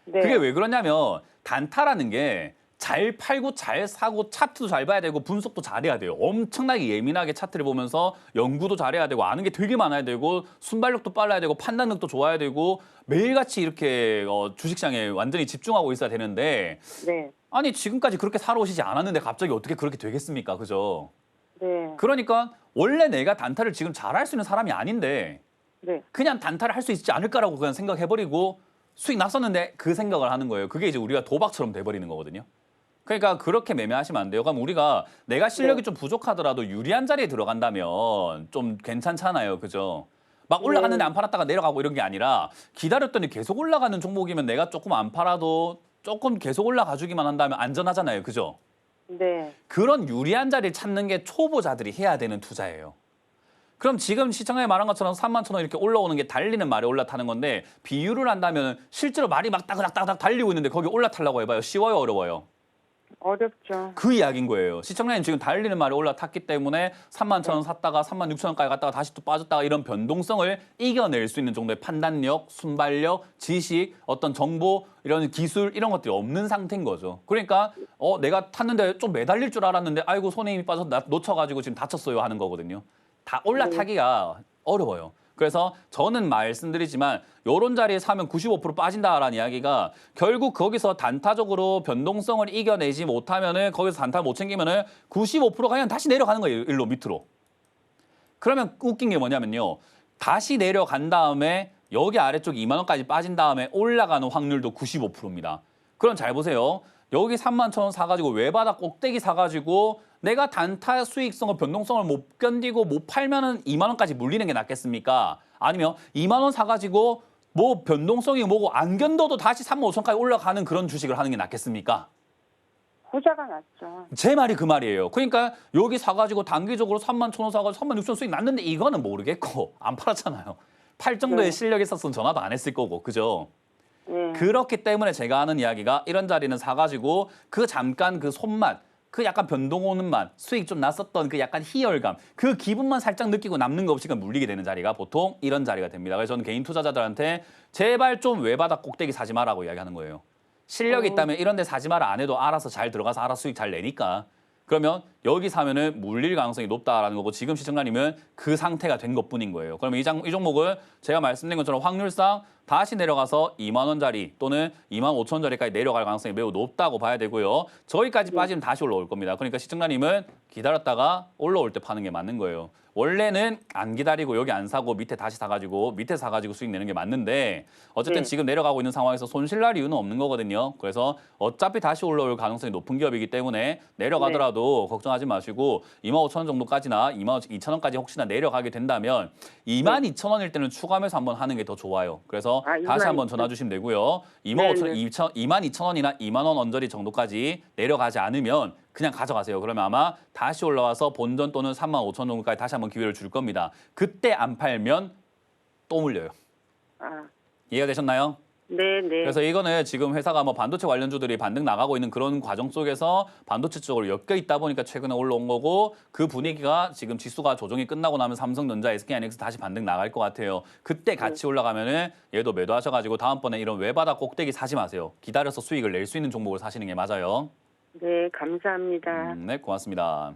B: 네.
A: 그게 왜 그러냐면 단타라는 게 잘 팔고 잘 사고 차트도 잘 봐야 되고 분석도 잘해야 돼요. 엄청나게 예민하게 차트를 보면서 연구도 잘해야 되고 아는 게 되게 많아야 되고 순발력도 빨라야 되고 판단력도 좋아야 되고 매일같이 이렇게 주식시장에 완전히 집중하고 있어야 되는데
B: 네.
A: 아니 지금까지 그렇게 살아오시지 않았는데 갑자기 어떻게 그렇게 되겠습니까? 그죠?
B: 네.
A: 그러니까 원래 내가 단타를 지금 잘할 수 있는 사람이 아닌데
B: 네.
A: 그냥 단타를 할 수 있지 않을까라고 그냥 생각해버리고 수익 났었는데 그 생각을 하는 거예요. 그게 이제 우리가 도박처럼 돼버리는 거거든요. 그러니까 그렇게 매매하시면 안 돼요. 그럼 우리가 내가 실력이 좀 부족하더라도 유리한 자리에 들어간다면 좀 괜찮잖아요. 그죠? 막 올라갔는데 안 팔았다가 내려가고 이런 게 아니라 기다렸더니 계속 올라가는 종목이면 내가 조금 안 팔아도 조금 계속 올라가 주기만 한다면 안전하잖아요. 그죠?
B: 네.
A: 그런 유리한 자리를 찾는 게 초보자들이 해야 되는 투자예요. 그럼 지금 시청자님 말한 것처럼 3만 천 원 이렇게 올라오는 게 달리는 말에 올라타는 건데 비유를 한다면 실제로 말이 막 따그닥따그닥 달리고 있는데 거기 올라타려고 해봐요. 쉬워요, 어려워요?
B: 어렵죠.
A: 그 이야기인 거예요. 시청자님 지금 달리는 말에 올라탔기 때문에 3만 천 원 샀다가 3만 6천 원까지 갔다가 다시 또 빠졌다가 이런 변동성을 이겨낼 수 있는 정도의 판단력, 순발력, 지식, 어떤 정보, 이런 기술 이런 것들이 없는 상태인 거죠. 그러니까 내가 탔는데 좀 매달릴 줄 알았는데 아이고 손에 힘이 빠져서 놓쳐가지고 지금 다쳤어요 하는 거거든요. 다 올라타기가 어려워요. 그래서 저는 말씀드리지만 이런 자리에 사면 95% 빠진다라는 이야기가 결국 거기서 단타적으로 변동성을 이겨내지 못하면은 거기서 단타를 못 챙기면은 95%가 그냥 다시 내려가는 거예요. 일로 밑으로. 그러면 웃긴 게 뭐냐면요. 다시 내려간 다음에 여기 아래쪽 2만 원까지 빠진 다음에 올라가는 확률도 95%입니다. 그럼 잘 보세요. 여기 3만 천 원 사가지고 외바닥 꼭대기 사가지고 내가 단타 수익성을 변동성을 못 견디고 못 팔면은 2만 원까지 물리는 게 낫겠습니까? 아니면 2만 원 사가지고 뭐 변동성이 뭐고 안 견뎌도 다시 3만 5천까지 올라가는 그런 주식을 하는 게 낫겠습니까?
B: 후자가 낫죠.
A: 제 말이 그 말이에요. 그러니까 여기 사가지고 단기적으로 3만 천 원 사가지고 3만 6천 원 수익 났는데 이거는 모르겠고 안 팔았잖아요. 팔 정도의
B: 네.
A: 실력이 있었으면 전화도 안 했을 거고, 그죠?
B: 네.
A: 그렇기 때문에 제가 하는 이야기가 이런 자리는 사가지고 그 잠깐 그 손맛, 그 약간 변동 오는 맛, 수익 좀 났었던 그 약간 희열감, 그 기분만 살짝 느끼고 남는 거 없이 그냥 물리게 되는 자리가 보통 이런 자리가 됩니다. 그래서 저는 개인 투자자들한테 제발 좀 외바닥 꼭대기 사지 마라고 이야기하는 거예요. 실력이 있다면 이런 데 사지 마라 안 해도 알아서 잘 들어가서 알아서 수익 잘 내니까. 그러면 여기 사면은 물릴 가능성이 높다라는 거고 지금 시청자님은 그 상태가 된 것뿐인 거예요. 그러면 이 종목은 제가 말씀드린 것처럼 확률상 다시 내려가서 2만 원짜리 또는 2만 5천 원짜리까지 내려갈 가능성이 매우 높다고 봐야 되고요. 저기까지 빠지면 다시 올라올 겁니다. 그러니까 시청자님은 기다렸다가 올라올 때 파는 게 맞는 거예요. 원래는 안 기다리고 여기 안 사고 밑에 다시 사가지고 밑에 사가지고 수익 내는 게 맞는데 어쨌든
B: 네.
A: 지금 내려가고 있는 상황에서 손실 날 이유는 없는 거거든요. 그래서 어차피 다시 올라올 가능성이 높은 기업이기 때문에 내려가더라도 걱정하지 마시고 2만 5천 원 정도까지나 2만 2천 원까지 혹시나 내려가게 된다면 2만 2천 원일 때는 추가하면서 한번 하는 게 더 좋아요. 그래서 다시
B: 2만
A: 한번
B: 2천.
A: 전화 주시면 되고요. 2만 5천,
B: 네.
A: 2만 2천 원이나 2만 원 언저리 정도까지 내려가지 않으면 그냥 가져가세요. 그러면 아마 다시 올라와서 본전 또는 3만 5천 정도까지 다시 한번 기회를 줄 겁니다. 그때 안 팔면 또 물려요.
B: 아,
A: 이해가 되셨나요?
B: 네, 네.
A: 그래서 이거는 지금 회사가 뭐 반도체 관련주들이 반등 나가고 있는 그런 과정 속에서 반도체 쪽으로 엮여 있다 보니까 최근에 올라온 거고 그 분위기가 지금 지수가 조정이 끝나고 나면 삼성전자, SK하이닉스 다시 반등 나갈 것 같아요. 그때 같이 올라가면은 얘도 매도하셔가지고 다음번에 이런 외바닥 꼭대기 사지 마세요. 기다려서 수익을 낼 수 있는 종목을 사시는 게 맞아요.
B: 네, 감사합니다.
A: 네, 고맙습니다.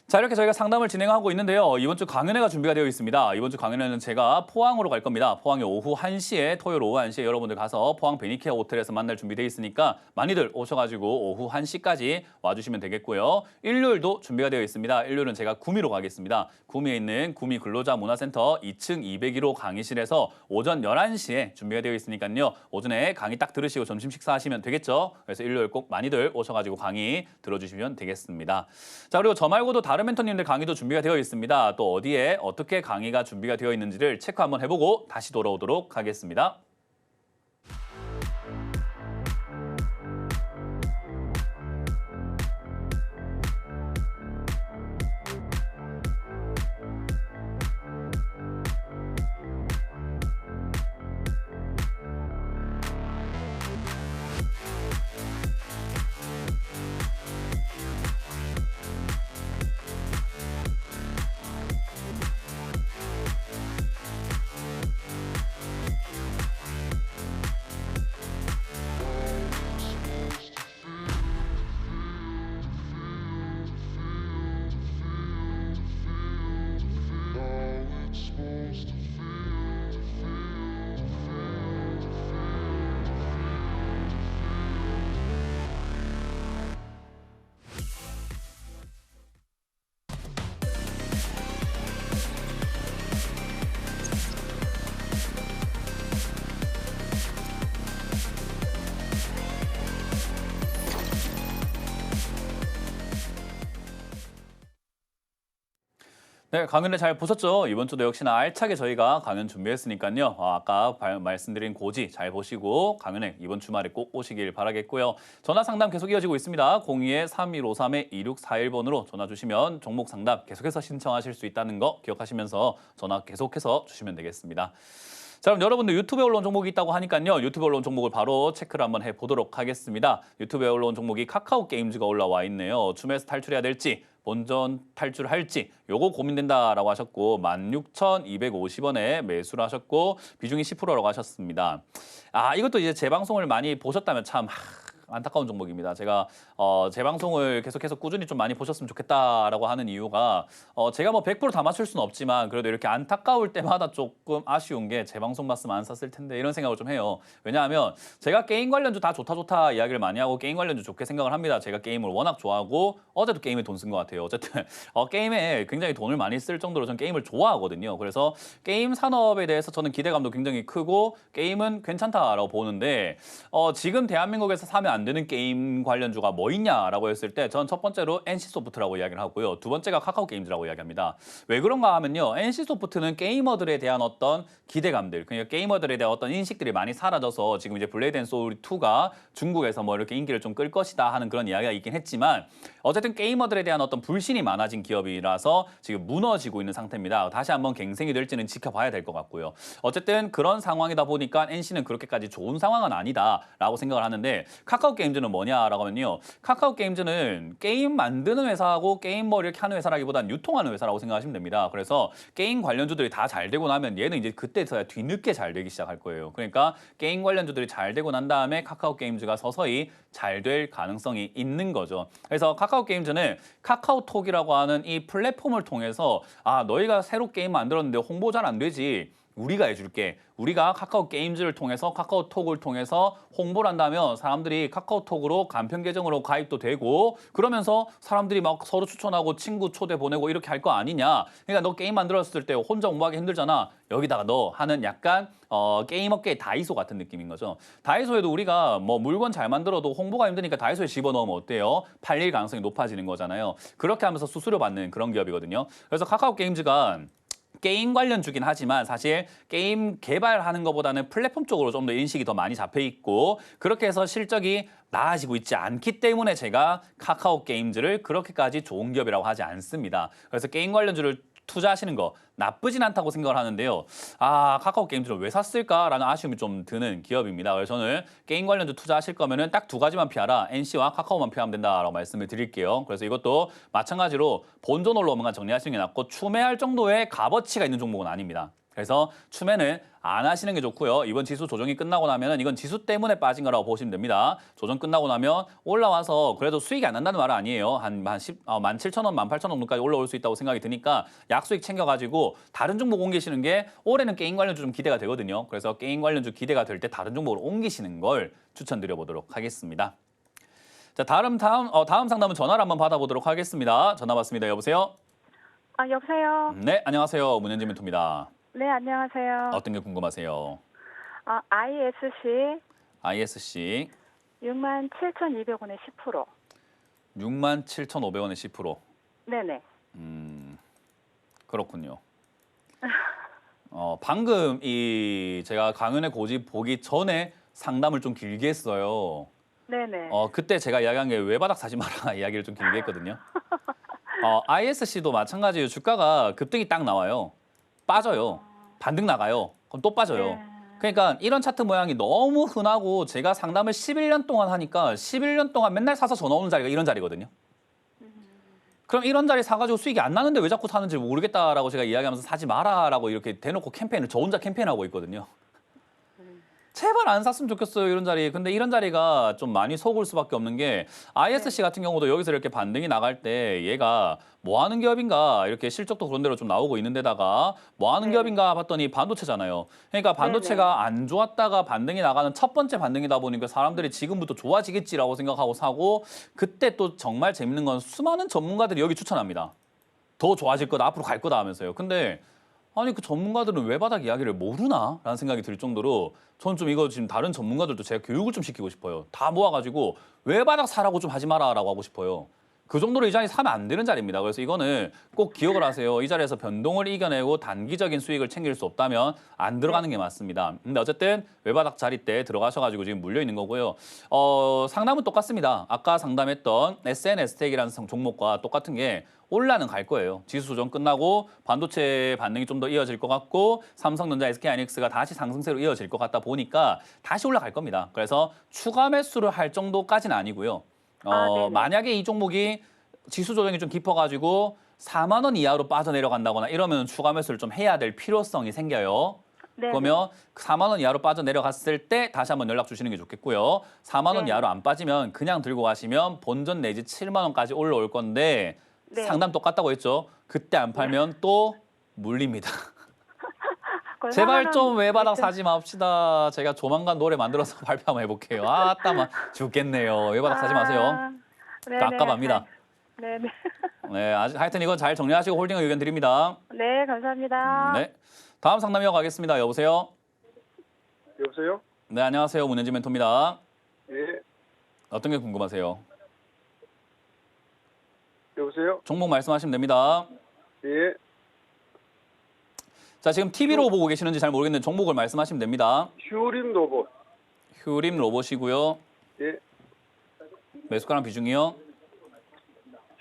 A: 자, 이렇게 저희가 상담을 진행하고 있는데요. 이번 주 강연회가 준비가 되어 있습니다. 이번 주 강연회는 제가 포항으로 갈 겁니다. 포항에 오후 1시에, 토요일 오후 1시에 여러분들 가서 포항 베니케어 호텔에서 만날 준비되어 있으니까 많이들 오셔가지고 오후 1시까지 와주시면 되겠고요. 일요일도 준비가 되어 있습니다. 일요일은 제가 구미로 가겠습니다. 구미에 있는 구미 근로자 문화센터 2층 201호 강의실에서 오전 11시에 준비가 되어 있으니까요. 오전에 강의 딱 들으시고 점심 식사하시면 되겠죠. 그래서 일요일 꼭 많이들 오셔가지고 강의 들어주시면 되겠습니다. 자, 그리고 저 말고도 다른 멘토님들 강의도 준비가 되어 있습니다. 또 어디에 어떻게 강의가 준비가 되어 있는지를 체크 한번 해보고 다시 돌아오도록 하겠습니다. 네, 강연을 잘 보셨죠? 이번 주도 역시나 알차게 저희가 강연 준비했으니까요. 아까 말씀드린 고지 잘 보시고 강연에 이번 주말에 꼭 오시길 바라겠고요. 전화 상담 계속 이어지고 있습니다. 02-3153-2641번으로 전화 주시면 종목 상담 계속해서 신청하실 수 있다는 거 기억하시면서 전화 계속해서 주시면 되겠습니다. 자, 그럼 여러분들 유튜브에 올라온 종목이 있다고 하니까요. 유튜브에 올라온 종목을 바로 체크를 한번 해보도록 하겠습니다. 유튜브에 올라온 종목이 카카오 게임즈가 올라와 있네요. 춤에서 탈출해야 될지 본전 탈출할지 요거 고민된다라고 하셨고 16,250원에 매수를 하셨고 비중이 10%라고 하셨습니다. 이것도 이제 제 방송을 많이 보셨다면 참 안타까운 종목입니다. 제가 제 방송을 계속해서 꾸준히 좀 많이 보셨으면 좋겠다라고 하는 이유가 제가 뭐 100%다 맞출 수는 없지만 그래도 이렇게 안타까울 때마다 조금 아쉬운 게 제 방송 봤으면 안 샀을 텐데 이런 생각을 좀 해요. 왜냐하면 제가 게임 관련주 다 좋다 이야기를 많이 하고 게임 관련주 좋게 생각을 합니다. 제가 게임을 워낙 좋아하고 어제도 게임에 돈 쓴 것 같아요. 어쨌든 게임에 굉장히 돈을 많이 쓸 정도로 저는 게임을 좋아하거든요. 그래서 게임 산업에 대해서 저는 기대감도 굉장히 크고 게임은 괜찮다라고 보는데 지금 대한민국에서 사면 안 되는 게임 관련주가 뭐 있냐라고 했을 때 전 첫 번째로 NC소프트라고 이야기를 하고요. 두 번째가 카카오게임즈라고 이야기합니다. 왜 그런가 하면요. NC소프트는 게이머들에 대한 어떤 기대감들, 그러니까 게이머들에 대한 어떤 인식들이 많이 사라져서 지금 이제 블레이드 앤 소울 2가 중국에서 뭐 이렇게 인기를 좀 끌 것이다 하는 그런 이야기가 있긴 했지만 어쨌든 게이머들에 대한 어떤 불신이 많아진 기업이라서 지금 무너지고 있는 상태입니다. 다시 한번 갱생이 될지는 지켜봐야 될 것 같고요. 어쨌든 그런 상황이다 보니까 NC는 그렇게까지 좋은 상황은 아니다라고 생각을 하는데 카카오게임즈는 뭐냐라고 하면요. 카카오게임즈는 게임 만드는 회사하고 게임 뭐 이렇게 하는 회사라기보다는 유통하는 회사라고 생각하시면 됩니다. 그래서 게임 관련주들이 다 잘 되고 나면 얘는 이제 그때서야 뒤늦게 잘 되기 시작할 거예요. 그러니까 게임 관련주들이 잘 되고 난 다음에 카카오게임즈가 서서히 잘 될 가능성이 있는 거죠. 그래서 카카오게임즈는 카카오톡이라고 하는 이 플랫폼을 통해서 너희가 새로 게임 만들었는데 홍보 잘 안 되지. 우리가 해줄게. 우리가 카카오 게임즈를 통해서 카카오톡을 통해서 홍보를 한다면 사람들이 카카오톡으로 간편 계정으로 가입도 되고 그러면서 사람들이 막 서로 추천하고 친구 초대 보내고 이렇게 할 거 아니냐. 그러니까 너 게임 만들었을 때 혼자 공부하기 힘들잖아. 여기다가 너 하는 약간 게임 업계의 다이소 같은 느낌인 거죠. 다이소에도 우리가 뭐 물건 잘 만들어도 홍보가 힘드니까 다이소에 집어넣으면 어때요? 팔릴 가능성이 높아지는 거잖아요. 그렇게 하면서 수수료 받는 그런 기업이거든요. 그래서 카카오 게임즈가 게임 관련주긴 하지만 사실 게임 개발하는 것보다는 플랫폼 쪽으로 좀 더 인식이 더 많이 잡혀 있고 그렇게 해서 실적이 나아지고 있지 않기 때문에 제가 카카오 게임즈를 그렇게까지 좋은 기업이라고 하지 않습니다. 그래서 게임 관련주를 투자하시는 거 나쁘진 않다고 생각을 하는데요. 카카오 게임즈를 왜 샀을까라는 아쉬움이 좀 드는 기업입니다. 그래서 저는 게임 관련주 투자하실 거면은 딱 두 가지만 피하라. NC와 카카오만 피하면 된다라고 말씀을 드릴게요. 그래서 이것도 마찬가지로 본전 올라오면 정리하시는 게 낫고 추매할 정도의 값어치가 있는 종목은 아닙니다. 그래서 추매는 안 하시는 게 좋고요. 이번 지수 조정이 끝나고 나면은 이건 지수 때문에 빠진 거라고 보시면 됩니다. 조정 끝나고 나면 올라와서 그래도 수익이 안 난다는 말은 아니에요. 한 17,000원, 18,000원 정도까지 올라올 수 있다고 생각이 드니까 약수익 챙겨가지고 다른 종목 옮기시는 게 올해는 게임 관련주 좀 기대가 되거든요. 그래서 게임 관련주 기대가 될 때 다른 종목으로 옮기시는 걸 추천드려보도록 하겠습니다. 자, 다음 상담은 전화를 한번 받아보도록 하겠습니다. 전화 받습니다. 여보세요?
B: 여보세요?
A: 네, 안녕하세요. 문현진 멘토입니다.
B: 네, 안녕하세요.
A: 어떤 게 궁금하세요?
B: ISC 67,200원에 10%.
A: 67,500원에 10%.
B: 네네.
A: 그렇군요. 방금 제가 강연의 고집 보기 전에 상담을 좀 길게 했어요.
B: 네네.
A: 그때 제가 이야기한 게 외바닥 사지 마라 이야기를 좀 길게 했거든요. ISC도 마찬가지예요. 주가가 급등이 딱 나와요. 빠져요. 반등 나가요. 그럼 또 빠져요.
B: 네.
A: 그러니까 이런 차트 모양이 너무 흔하고 제가 상담을 11년 동안 하니까 11년 동안 맨날 사서 전화 오는 자리가 이런 자리거든요. 그럼 이런 자리 사가지고 수익이 안 나는데 왜 자꾸 사는지 모르겠다라고 제가 이야기하면서 사지 마라라고 이렇게 대놓고 캠페인을 저 혼자 캠페인하고 있거든요. 제발 안 샀으면 좋겠어요, 이런 자리. 근데 이런 자리가 좀 많이 속을 수밖에 없는 게 ISC 같은 경우도 여기서 이렇게 반등이 나갈 때 얘가 뭐 하는 기업인가 이렇게 실적도 그런 대로 좀 나오고 있는 데다가 뭐 하는 기업인가 봤더니 반도체잖아요. 그러니까 반도체가 안 좋았다가 반등이 나가는 첫 번째 반등이다 보니까 사람들이 지금부터 좋아지겠지라고 생각하고 사고 그때 또 정말 재밌는 건 수많은 전문가들이 여기 추천합니다. 더 좋아질 거다, 앞으로 갈 거다 하면서요. 근데 아니 그 전문가들은 왜 바닥 이야기를 모르나? 라는 생각이 들 정도로 저는 좀 이거 지금 다른 전문가들도 제가 교육을 좀 시키고 싶어요. 다 모아가지고 왜 바닥 사라고 좀 하지 마라 라고 하고 싶어요. 그 정도로 이 자리 사면 안 되는 자리입니다. 그래서 이거는 꼭 기억을 하세요. 이 자리에서 변동을 이겨내고 단기적인 수익을 챙길 수 없다면 안 들어가는 게 맞습니다. 근데 어쨌든 외바닥 자리 때 들어가셔가지고 지금 물려 있는 거고요. 상담은 똑같습니다. 아까 상담했던 SNS텍이라는 종목과 똑같은 게 올라는 갈 거예요. 지수 조정 끝나고 반도체 반등이 좀 더 이어질 것 같고 삼성전자, SK하이닉스가 다시 상승세로 이어질 것 같다 보니까 다시 올라갈 겁니다. 그래서 추가 매수를 할 정도까지는 아니고요.
B: 네네.
A: 만약에 이 종목이 지수 조정이 좀 깊어가지고 4만 원 이하로 빠져내려간다거나 이러면 추가 매수를 좀 해야 될 필요성이 생겨요.
B: 네.
A: 그러면 4만 원 이하로 빠져내려갔을 때 다시 한번 연락 주시는 게 좋겠고요. 4만 원
B: 네.
A: 이하로 안 빠지면 그냥 들고 가시면 본전 내지 7만 원까지 올라올 건데
B: 네.
A: 상담 똑같다고 했죠. 그때 안 팔면 또 물립니다.
B: 그걸
A: 제발
B: 사면은
A: 좀 외바닥
B: 일단-
A: 사지 맙시다. 제가 조만간 노래 만들어서 발표 한번 해볼게요. 아따 죽겠네요. 외바닥 사지 마세요.
B: 네네.
A: 깝깝합니다.
B: 네네.
A: 네, 하여튼 이건 잘 정리하시고 홀딩 의견 드립니다.
B: 네, 감사합니다.
A: 네, 다음 상담 이어가겠습니다. 여보세요?
D: 여보세요?
A: 네, 안녕하세요. 문현지 멘토입니다.
D: 예.
A: 어떤 게 궁금하세요?
D: 여보세요?
A: 종목 말씀하시면 됩니다.
D: 예.
A: 자, 지금 TV로 보고 계시는지 잘 모르겠는데 종목을 말씀하시면 됩니다.
D: 휴림 로봇.
A: 휴림 로봇이고요.
D: 예.
A: 매수가랑 비중이요.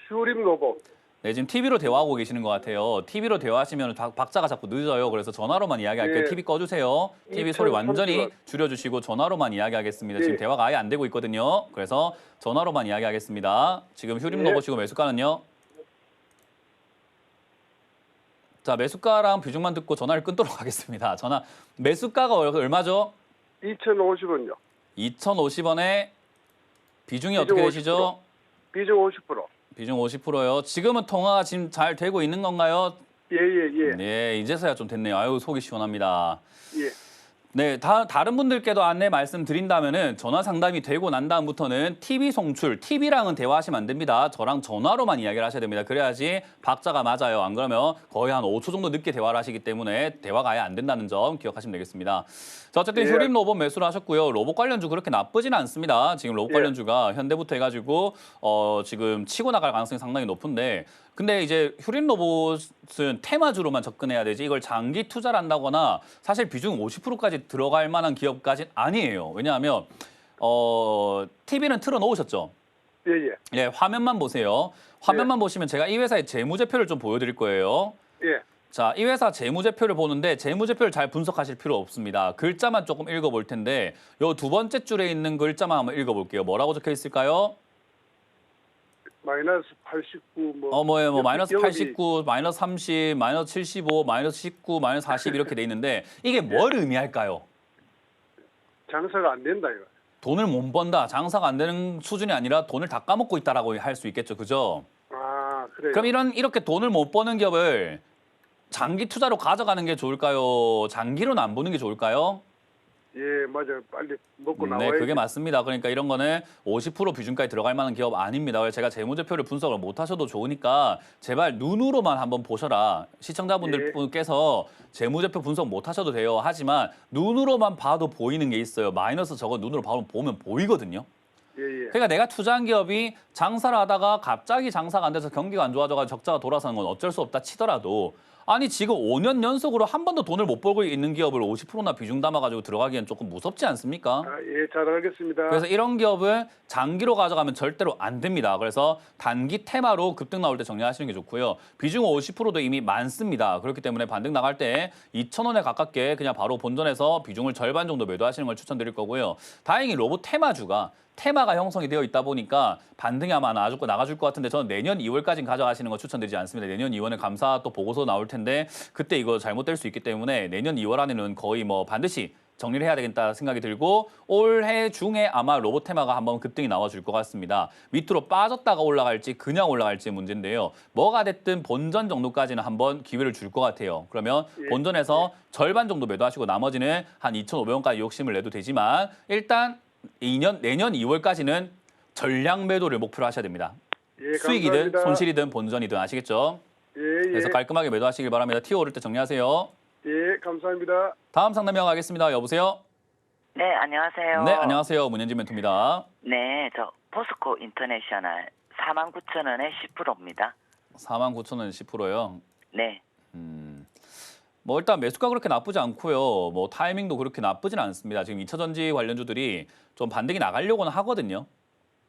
D: 휴림 로봇.
A: 네, 지금 TV로 대화하고 계시는 것 같아요. TV로 대화하시면 박자가 자꾸 늦어요. 그래서 전화로만 이야기할게요.
D: 예.
A: TV 꺼주세요. TV 소리 완전히 줄여주시고 전화로만 이야기하겠습니다.
D: 예.
A: 지금 대화가 아예 안 되고 있거든요. 그래서 전화로만 이야기하겠습니다. 지금 휴림
D: 예.
A: 로봇이고 매수가는요. 자, 매수가랑 비중만 듣고 전화를 끊도록 하겠습니다. 매수가가 얼마죠?
D: 2,050원요.
A: 2,050원에 비중이 어떻게
D: 50%.
A: 되시죠?
D: 비중 50%.
A: 비중 50%요. 지금은 통화가 지금 잘 되고 있는 건가요?
D: 예.
A: 네, 이제서야 좀 됐네요. 아유, 속이 시원합니다.
D: 예.
A: 네, 다른 분들께도 안내 말씀드린다면은 전화 상담이 되고 난 다음부터는 TV 송출, TV랑은 대화하시면 안 됩니다. 저랑 전화로만 이야기를 하셔야 됩니다. 그래야지 박자가 맞아요. 안 그러면 거의 한 5초 정도 늦게 대화를 하시기 때문에 대화가 아예 안 된다는 점 기억하시면 되겠습니다. 자, 어쨌든
D: 예.
A: 휴림 로봇 매수를 하셨고요. 로봇 관련주 그렇게 나쁘지는 않습니다. 지금 로봇
D: 예.
A: 관련주가 현대부터 해가지고 지금 치고 나갈 가능성이 상당히 높은데 근데 이제 휴림 로봇은 테마주로만 접근해야 되지 이걸 장기 투자를 한다거나 사실 비중 50%까지 들어갈 만한 기업까지는 아니에요. 왜냐하면 TV는 틀어놓으셨죠?
D: 예.
A: 예, 화면만 보세요. 화면만 보시면 제가 이 회사의 재무제표를 좀 보여드릴 거예요.
D: 예.
A: 자, 이 회사 재무제표를 보는데 재무제표를 잘 분석하실 필요 없습니다. 글자만 조금 읽어볼 텐데 요 두 번째 줄에 있는 글자만 한번 읽어볼게요. 뭐라고 적혀 있을까요?
D: 마이너스 89 뭐.
A: 뭐예요? 마이너스
D: 영업이-
A: 89, 마이너스 30, 마이너스 75, 마이너스 19, 마이너스 40 이렇게 돼 있는데 이게 뭘 의미할까요?
D: 장사가 안 된다 이거.
A: 돈을 못 번다, 장사가 안 되는 수준이 아니라 돈을 다 까먹고 있다라고 할 수 있겠죠, 그죠?
D: 아, 그래요.
A: 그럼 이렇게 돈을 못 버는 기업을 장기 투자로 가져가는 게 좋을까요? 장기로는 안 보는 게 좋을까요?
D: 예, 맞아요. 빨리 먹고
A: 네,
D: 나와야지.
A: 그게 맞습니다. 그러니까 이런 거는 50% 비중까지 들어갈 만한 기업 아닙니다. 그래서 제가 재무제표를 분석을 못 하셔도 좋으니까 제발 눈으로만 한번 보셔라. 시청자분들께서 재무제표 분석 못 하셔도 돼요. 하지만 눈으로만 봐도 보이는 게 있어요. 마이너스 저거 눈으로 보면 보이거든요.
D: 예.
A: 그러니까 내가 투자한 기업이 장사를 하다가 갑자기 장사가 안 돼서 경기가 안 좋아져가지고 적자가 돌아서는 건 어쩔 수 없다 치더라도 아니 지금 5년 연속으로 한 번도 돈을 못 벌고 있는 기업을 50%나 비중 담아가지고 들어가기엔 조금 무섭지 않습니까?
D: 아, 예, 잘 알겠습니다.
A: 그래서 이런 기업을 장기로 가져가면 절대로 안 됩니다. 그래서 단기 테마로 급등 나올 때 정리하시는 게 좋고요. 비중 50%도 이미 많습니다. 그렇기 때문에 반등 나갈 때 2,000원에 가깝게 그냥 바로 본전에서 비중을 절반 정도 매도하시는 걸 추천드릴 거고요. 다행히 로봇 테마가 형성이 되어 있다 보니까 반등이 아마 나가줄 것 같은데 저는 내년 2월까지 가져가시는 거 추천드리지 않습니다. 내년 2월에 감사 또 보고서 나올 텐데 그때 이거 잘못될 수 있기 때문에 내년 2월 안에는 거의 뭐 반드시 정리를 해야 되겠다 생각이 들고 올해 중에 아마 로봇 테마가 한번 급등이 나와줄 것 같습니다. 밑으로 빠졌다가 올라갈지 그냥 올라갈지 문제인데요. 뭐가 됐든 본전 정도까지는 한번 기회를 줄 것 같아요. 그러면 본전에서 절반 정도 매도하시고 나머지는 한 2,500원까지 욕심을 내도 되지만 일단 내년 2월까지는 전량 매도를 목표로 하셔야 됩니다.
D: 예,
A: 수익이든
D: 감사합니다.
A: 손실이든 본전이든 아시겠죠?
D: 예.
A: 그래서 깔끔하게 매도하시길 바랍니다. 튀어 오를 때 정리하세요.
D: 예, 감사합니다.
A: 다음 상담 이어가겠습니다. 여보세요?
C: 네, 안녕하세요.
A: 네, 안녕하세요. 문현진 멘토입니다.
C: 네, 저 포스코 인터내셔널
E: 49,000원에 10%입니다.
A: 49,000원 10%요.
E: 네.
A: 뭐 일단 매수가 그렇게 나쁘지 않고요. 뭐 타이밍도 그렇게 나쁘진 않습니다. 지금 2차전지 관련주들이 좀 반등이 나가려고는 하거든요.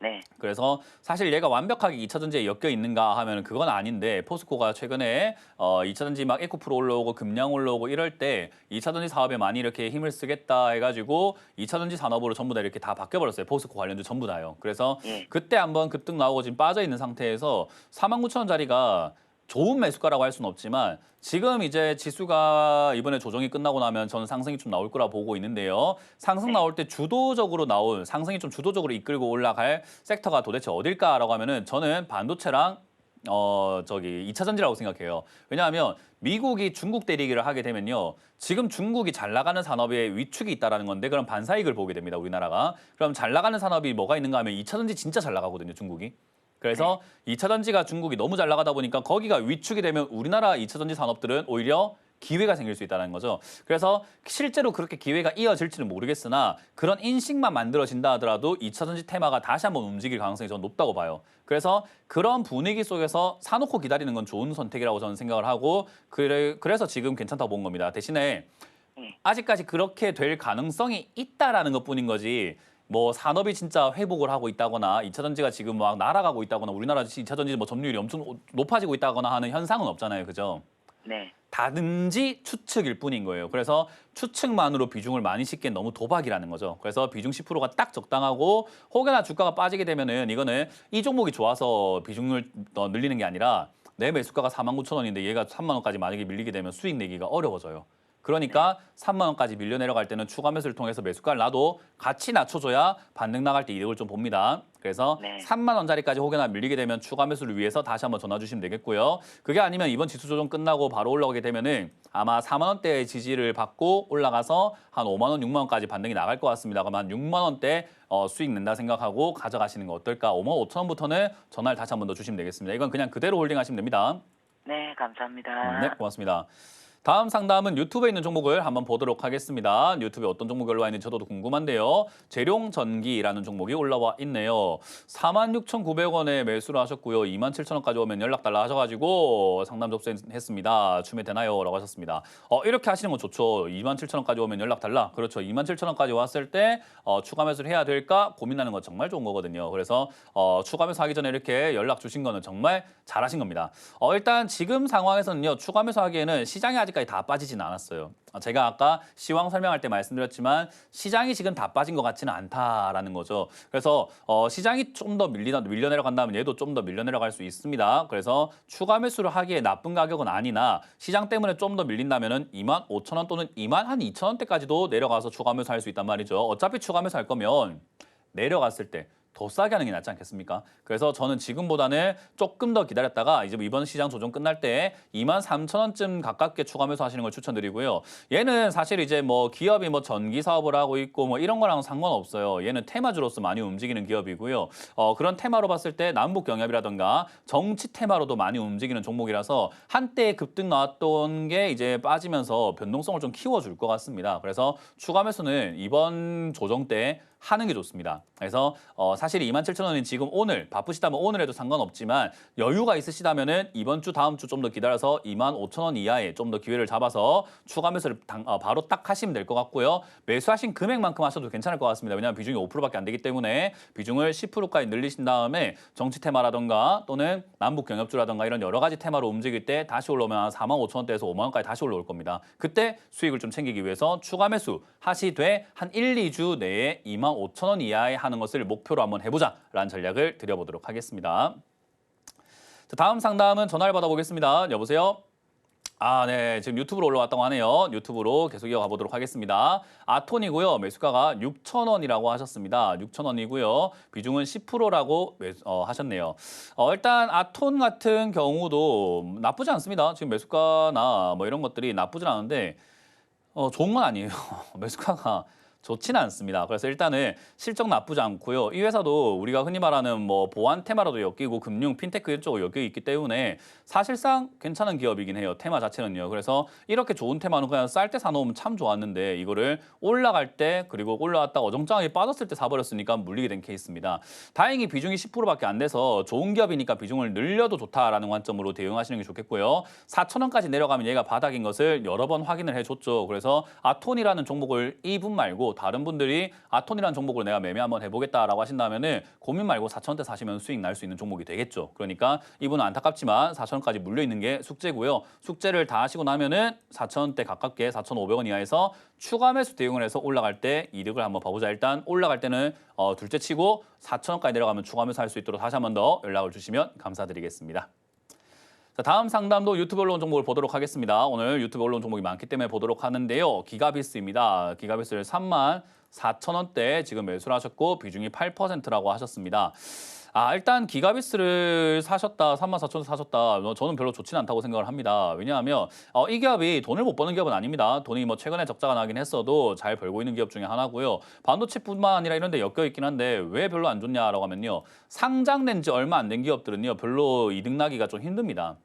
E: 네.
A: 그래서 사실 얘가 완벽하게 2차전지에 엮여 있는가 하면 그건 아닌데 포스코가 최근에 2차전지 막 에코프로 올라오고 금량 올라오고 이럴 때 2차전지 사업에 많이 이렇게 힘을 쓰겠다 해가지고 2차전지 산업으로 전부 다 이렇게 다 바뀌어버렸어요. 포스코 관련주 전부 다요. 그래서
E: 예.
A: 그때 한번 급등 나오고 지금 빠져 있는 상태에서 49,000원짜리가 좋은 매수가라고 할 수는 없지만 지금 이제 지수가 이번에 조정이 끝나고 나면 저는 상승이 좀 나올 거라 보고 있는데요. 상승 나올 때 주도적으로 나올 상승이 좀 주도적으로 이끌고 올라갈 섹터가 도대체 어딜까라고 하면은 저는 반도체랑 2차 전지라고 생각해요. 왜냐하면 미국이 중국 대리기를 하게 되면요. 지금 중국이 잘 나가는 산업에 위축이 있다라는 건데 그럼 반사이익을 보게 됩니다. 우리나라가. 그럼 잘 나가는 산업이 뭐가 있는가 하면 2차 전지 진짜 잘 나가거든요. 중국이. 그래서 2차 전지가 중국이 너무 잘 나가다 보니까 거기가 위축이 되면 우리나라 2차 전지 산업들은 오히려 기회가 생길 수 있다는 거죠. 그래서 실제로 그렇게 기회가 이어질지는 모르겠으나 그런 인식만 만들어진다 하더라도 2차 전지 테마가 다시 한번 움직일 가능성이 저는 높다고 봐요. 그래서 그런 분위기 속에서 사놓고 기다리는 건 좋은 선택이라고 저는 생각을 하고 그래서 지금 괜찮다고 본 겁니다. 대신에 아직까지 그렇게 될 가능성이 있다라는 것뿐인 거지 뭐 산업이 진짜 회복을 하고 있다거나 2차 전지가 지금 막 날아가고 있다거나 우리나라 2차 전지 뭐 점유율이 엄청 높아지고 있다거나 하는 현상은 없잖아요. 그죠?
E: 네.
A: 다든지 추측일 뿐인 거예요. 그래서 추측만으로 비중을 많이 싣기엔 너무 도박이라는 거죠. 그래서 비중 10%가 딱 적당하고 혹여나 주가가 빠지게 되면은 이거는 이 종목이 좋아서 비중을 늘리는 게 아니라 내 매수가가 49,000원인데 얘가 3만 원까지 만약에 밀리게 되면 수익 내기가 어려워져요. 그러니까 3만 원까지 밀려 내려갈 때는 추가 매수를 통해서 매수가를 놔도 같이 낮춰줘야 반등 나갈 때 이득을 좀 봅니다. 그래서
E: 네.
A: 3만 원짜리까지 혹여나 밀리게 되면 추가 매수를 위해서 다시 한번 전화 주시면 되겠고요. 그게 아니면 이번 지수 조정 끝나고 바로 올라오게 되면은 아마 4만 원대의 지지를 받고 올라가서 한 5만 원, 6만 원까지 반등이 나갈 것 같습니다. 그러면 한 6만 원대 수익 낸다 생각하고 가져가시는 거 어떨까? 5만 5천 원부터는 전화를 다시 한번 더 주시면 되겠습니다. 이건 그냥 그대로 홀딩하시면 됩니다.
E: 네, 감사합니다.
A: 네, 고맙습니다. 다음 상담은 유튜브에 있는 종목을 한번 보도록 하겠습니다. 유튜브에 어떤 종목이 올라와 있는지 저도 궁금한데요. 재룡전기라는 종목이 올라와 있네요. 46,900원에 매수를 하셨고요. 27,000원까지 오면 연락 달라 하셔가지고 상담 접수했습니다. 추매 되나요? 라고 하셨습니다. 이렇게 하시는 건 좋죠. 27,000원까지 오면 연락 달라. 그렇죠. 27,000원까지 왔을 때 추가 매수를 해야 될까 고민하는 건 정말 좋은 거거든요. 그래서 추가 매수하기 전에 이렇게 연락 주신 거는 정말 잘하신 겁니다. 일단 지금 상황에서는요. 추가 매수하기에는 시장이 아직까지 다 빠지지는 않았어요. 제가 아까 시황 설명할 때 말씀드렸지만 시장이 지금 다 빠진 것 같지는 않다라는 거죠. 그래서 시장이 좀 더 밀려 내려간다면 얘도 좀 더 밀려 내려갈 수 있습니다. 그래서 추가 매수를 하기에 나쁜 가격은 아니나 시장 때문에 좀 더 밀린다면은 25,000원 또는 22,000원대까지도 내려가서 추가 매수할 수 있단 말이죠. 어차피 추가 매수할 거면 내려갔을 때 더 싸게 하는 게 낫지 않겠습니까? 그래서 저는 지금보다는 조금 더 기다렸다가 이제 이번 시장 조정 끝날 때 23,000원쯤 가깝게 추가 매수하시는 걸 추천드리고요. 얘는 사실 이제 뭐 기업이 뭐 전기 사업을 하고 있고 뭐 이런 거랑 상관없어요. 얘는 테마주로서 많이 움직이는 기업이고요. 그런 테마로 봤을 때 남북 경협이라든가 정치 테마로도 많이 움직이는 종목이라서 한때 급등 나왔던 게 이제 빠지면서 변동성을 좀 키워줄 것 같습니다. 그래서 추가 매수는 이번 조정 때 하는 게 좋습니다. 그래서 사실 27,000원이 지금 오늘 바쁘시다면 오늘 해도 상관없지만 여유가 있으시다면은 이번 주 다음 주 좀 더 기다려서 25,000원 이하에 좀 더 기회를 잡아서 추가 매수를 바로 딱 하시면 될 것 같고요. 매수하신 금액만큼 하셔도 괜찮을 것 같습니다. 왜냐하면 비중이 5%밖에 안 되기 때문에 비중을 10%까지 늘리신 다음에 정치 테마라든가 또는 남북 경협주라든가 이런 여러 가지 테마로 움직일 때 다시 올라오면 한 45,000원대에서 5만 원까지 다시 올라올 겁니다. 그때 수익을 좀 챙기기 위해서 추가 매수 하시되 한 1, 2주 내에 25,000원 이하에 하는 것을 목표로 한번 해보자라는 전략을 드려보도록 하겠습니다. 자, 다음 상담은 전화를 받아보겠습니다. 여보세요? 네. 지금 유튜브로 올라왔다고 하네요. 유튜브로 계속 이어가 보도록 하겠습니다. 아톤이고요. 매수가가 6,000원이라고 하셨습니다. 6,000원이고요. 비중은 10%라고 하셨네요. 일단 아톤 같은 경우도 나쁘지 않습니다. 지금 매수가나 뭐 이런 것들이 나쁘진 않은데 좋은 건 아니에요. 매수가가 좋지는 않습니다. 그래서 일단은 실적 나쁘지 않고요. 이 회사도 우리가 흔히 말하는 뭐 보안 테마로도 엮이고 금융, 핀테크 이쪽으로 엮여 있기 때문에 사실상 괜찮은 기업이긴 해요. 테마 자체는요. 그래서 이렇게 좋은 테마는 그냥 쌀 때 사놓으면 참 좋았는데 이거를 올라갈 때 그리고 올라왔다가 어정쩡하게 빠졌을 때 사버렸으니까 물리게 된 케이스입니다. 다행히 비중이 10%밖에 안 돼서 좋은 기업이니까 비중을 늘려도 좋다라는 관점으로 대응하시는 게 좋겠고요. 4,000원까지 내려가면 얘가 바닥인 것을 여러 번 확인을 해줬죠. 그래서 아톤이라는 종목을 이분 말고 다른 분들이 아톤이라는 종목을 내가 매매 한번 해보겠다라고 하신다면은 고민 말고 4,000원대 사시면 수익 날 수 있는 종목이 되겠죠. 그러니까 이분은 안타깝지만 4,000원까지 물려 있는 게 숙제고요. 숙제를 다 하시고 나면은 4,000원대 가깝게 4,500원 이하에서 추가 매수 대응을 해서 올라갈 때 이득을 한번 봐보자. 일단 올라갈 때는 둘째 치고 4,000원까지 내려가면 추가 매수 할 수 있도록 다시 한 번 더 연락을 주시면 감사드리겠습니다. 자, 다음 상담도 유튜브 언론 종목을 보도록 하겠습니다. 오늘 유튜브 언론 종목이 많기 때문에 보도록 하는데요. 기가비스입니다. 기가비스를 34,000원대 지금 매수를 하셨고 비중이 8%라고 하셨습니다. 일단 기가비스를 사셨다, 34,000원 사셨다. 저는 별로 좋지는 않다고 생각을 합니다. 왜냐하면 이 기업이 돈을 못 버는 기업은 아닙니다. 돈이 뭐 최근에 적자가 나긴 했어도 잘 벌고 있는 기업 중에 하나고요. 반도체뿐만 아니라 이런 데 엮여 있긴 한데 왜 별로 안 좋냐라고 하면요. 상장된 지 얼마 안 된 기업들은요. 별로 이득 나기가 좀 힘듭니다.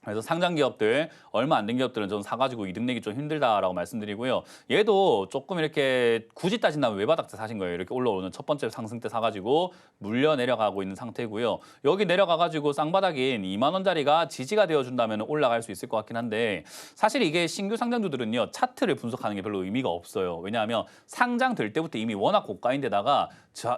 A: 그래서 상장 기업들, 얼마 안 된 기업들은 좀 사가지고 이득 내기 좀 힘들다라고 말씀드리고요. 얘도 조금 이렇게 굳이 따진다면 외바닥 때 사신 거예요. 이렇게 올라오는 첫 번째 상승 때 사가지고 물려 내려가고 있는 상태고요. 여기 내려가가지고 쌍바닥인 2만 원짜리가 지지가 되어준다면 올라갈 수 있을 것 같긴 한데 사실 이게 신규 상장주들은요. 차트를 분석하는 게 별로 의미가 없어요. 왜냐하면 상장될 때부터 이미 워낙 고가인데다가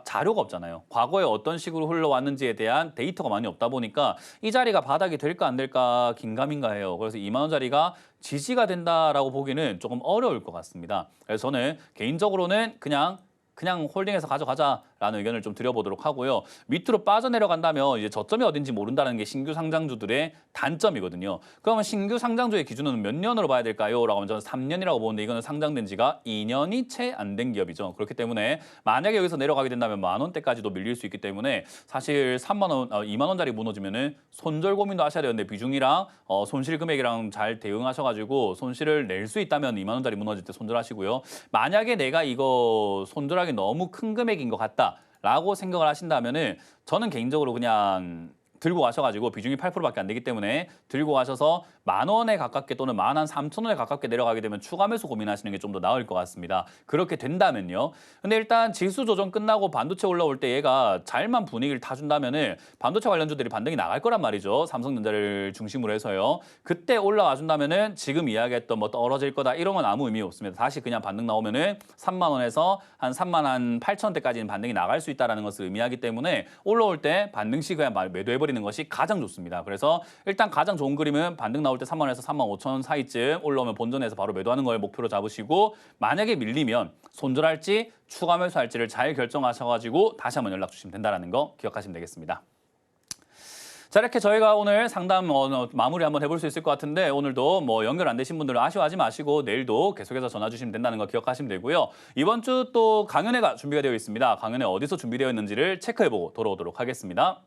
A: 자료가 없잖아요. 과거에 어떤 식으로 흘러왔는지에 대한 데이터가 많이 없다 보니까 이 자리가 바닥이 될까 안 될까 긴가민가해요. 그래서 2만 원짜리가 지지가 된다라고 보기는 조금 어려울 것 같습니다. 그래서 저는 개인적으로는 그냥 홀딩해서 가져가자라는 의견을 좀 드려보도록 하고요. 밑으로 빠져내려간다면 이제 저점이 어딘지 모른다는 게 신규 상장주들의 단점이거든요. 그러면 신규 상장주의 기준은 몇 년으로 봐야 될까요? 라고 하면 저는 3년이라고 보는데 이거는 상장된 지가 2년이 채 안 된 기업이죠. 그렇기 때문에 만약에 여기서 내려가게 된다면 만 원대까지도 밀릴 수 있기 때문에 사실 3만 원, 2만 원짜리 무너지면은 손절 고민도 하셔야 되는데 비중이랑 손실 금액이랑 잘 대응하셔가지고 손실을 낼 수 있다면 2만 원짜리 무너질 때 손절하시고요. 만약에 내가 이거 손절하기 너무 큰 금액인 것 같다라고 생각을 하신다면은 저는 개인적으로 그냥 들고 가셔가지고 비중이 8%밖에 안 되기 때문에 들고 가셔서 만 원에 가깝게 또는 13,000원에 가깝게 내려가게 되면 추가 매수 고민하시는 게 좀 더 나을 것 같습니다. 그렇게 된다면요. 근데 일단 지수 조정 끝나고 반도체 올라올 때 얘가 잘만 분위기를 타준다면은 반도체 관련주들이 반등이 나갈 거란 말이죠. 삼성전자를 중심으로 해서요. 그때 올라와 준다면은 지금 이야기했던 뭐 떨어질 거다 이런 건 아무 의미 없습니다. 다시 그냥 반등 나오면은 3만 원에서 한 3만 8천원대까지는 반등이 나갈 수 있다는 것을 의미하기 때문에 올라올 때 반등 시 그냥 매도해버리는 것이 가장 좋습니다. 그래서 일단 가장 좋은 그림은 반등 나올 때 3만 원에서 3만 5천 원 사이쯤 올라오면 본전에서 바로 매도하는 걸 목표로 잡으시고 만약에 밀리면 손절할지 추가 매수할지를 잘 결정하셔가지고 다시 한번 연락 주시면 된다는 거 기억하시면 되겠습니다. 자, 이렇게 저희가 오늘 상담 마무리 한번 해볼 수 있을 것 같은데 오늘도 뭐 연결 안 되신 분들은 아쉬워하지 마시고 내일도 계속해서 전화 주시면 된다는 거 기억하시면 되고요. 이번 주 또 강연회가 준비가 되어 있습니다. 강연회 어디서 준비되어 있는지를 체크해보고 돌아오도록 하겠습니다.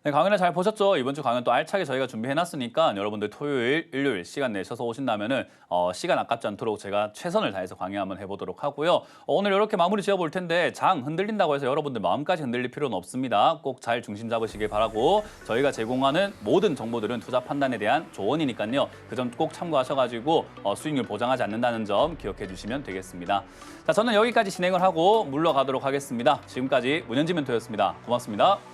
A: 네, 강연을 잘 보셨죠? 이번 주 강연 또 알차게 저희가 준비해놨으니까 여러분들 토요일, 일요일 시간 내셔서 오신다면은 시간 아깝지 않도록 제가 최선을 다해서 강의 한번 해보도록 하고요. 오늘 이렇게 마무리 지어볼 텐데 장 흔들린다고 해서 여러분들 마음까지 흔들릴 필요는 없습니다. 꼭 잘 중심 잡으시길 바라고 저희가 제공하는 모든 정보들은 투자 판단에 대한 조언이니까요. 그 점 꼭 참고하셔가지고 수익률 보장하지 않는다는 점 기억해 주시면 되겠습니다. 자, 저는 여기까지 진행을 하고 물러가도록 하겠습니다. 지금까지 문현지 멘토였습니다. 고맙습니다.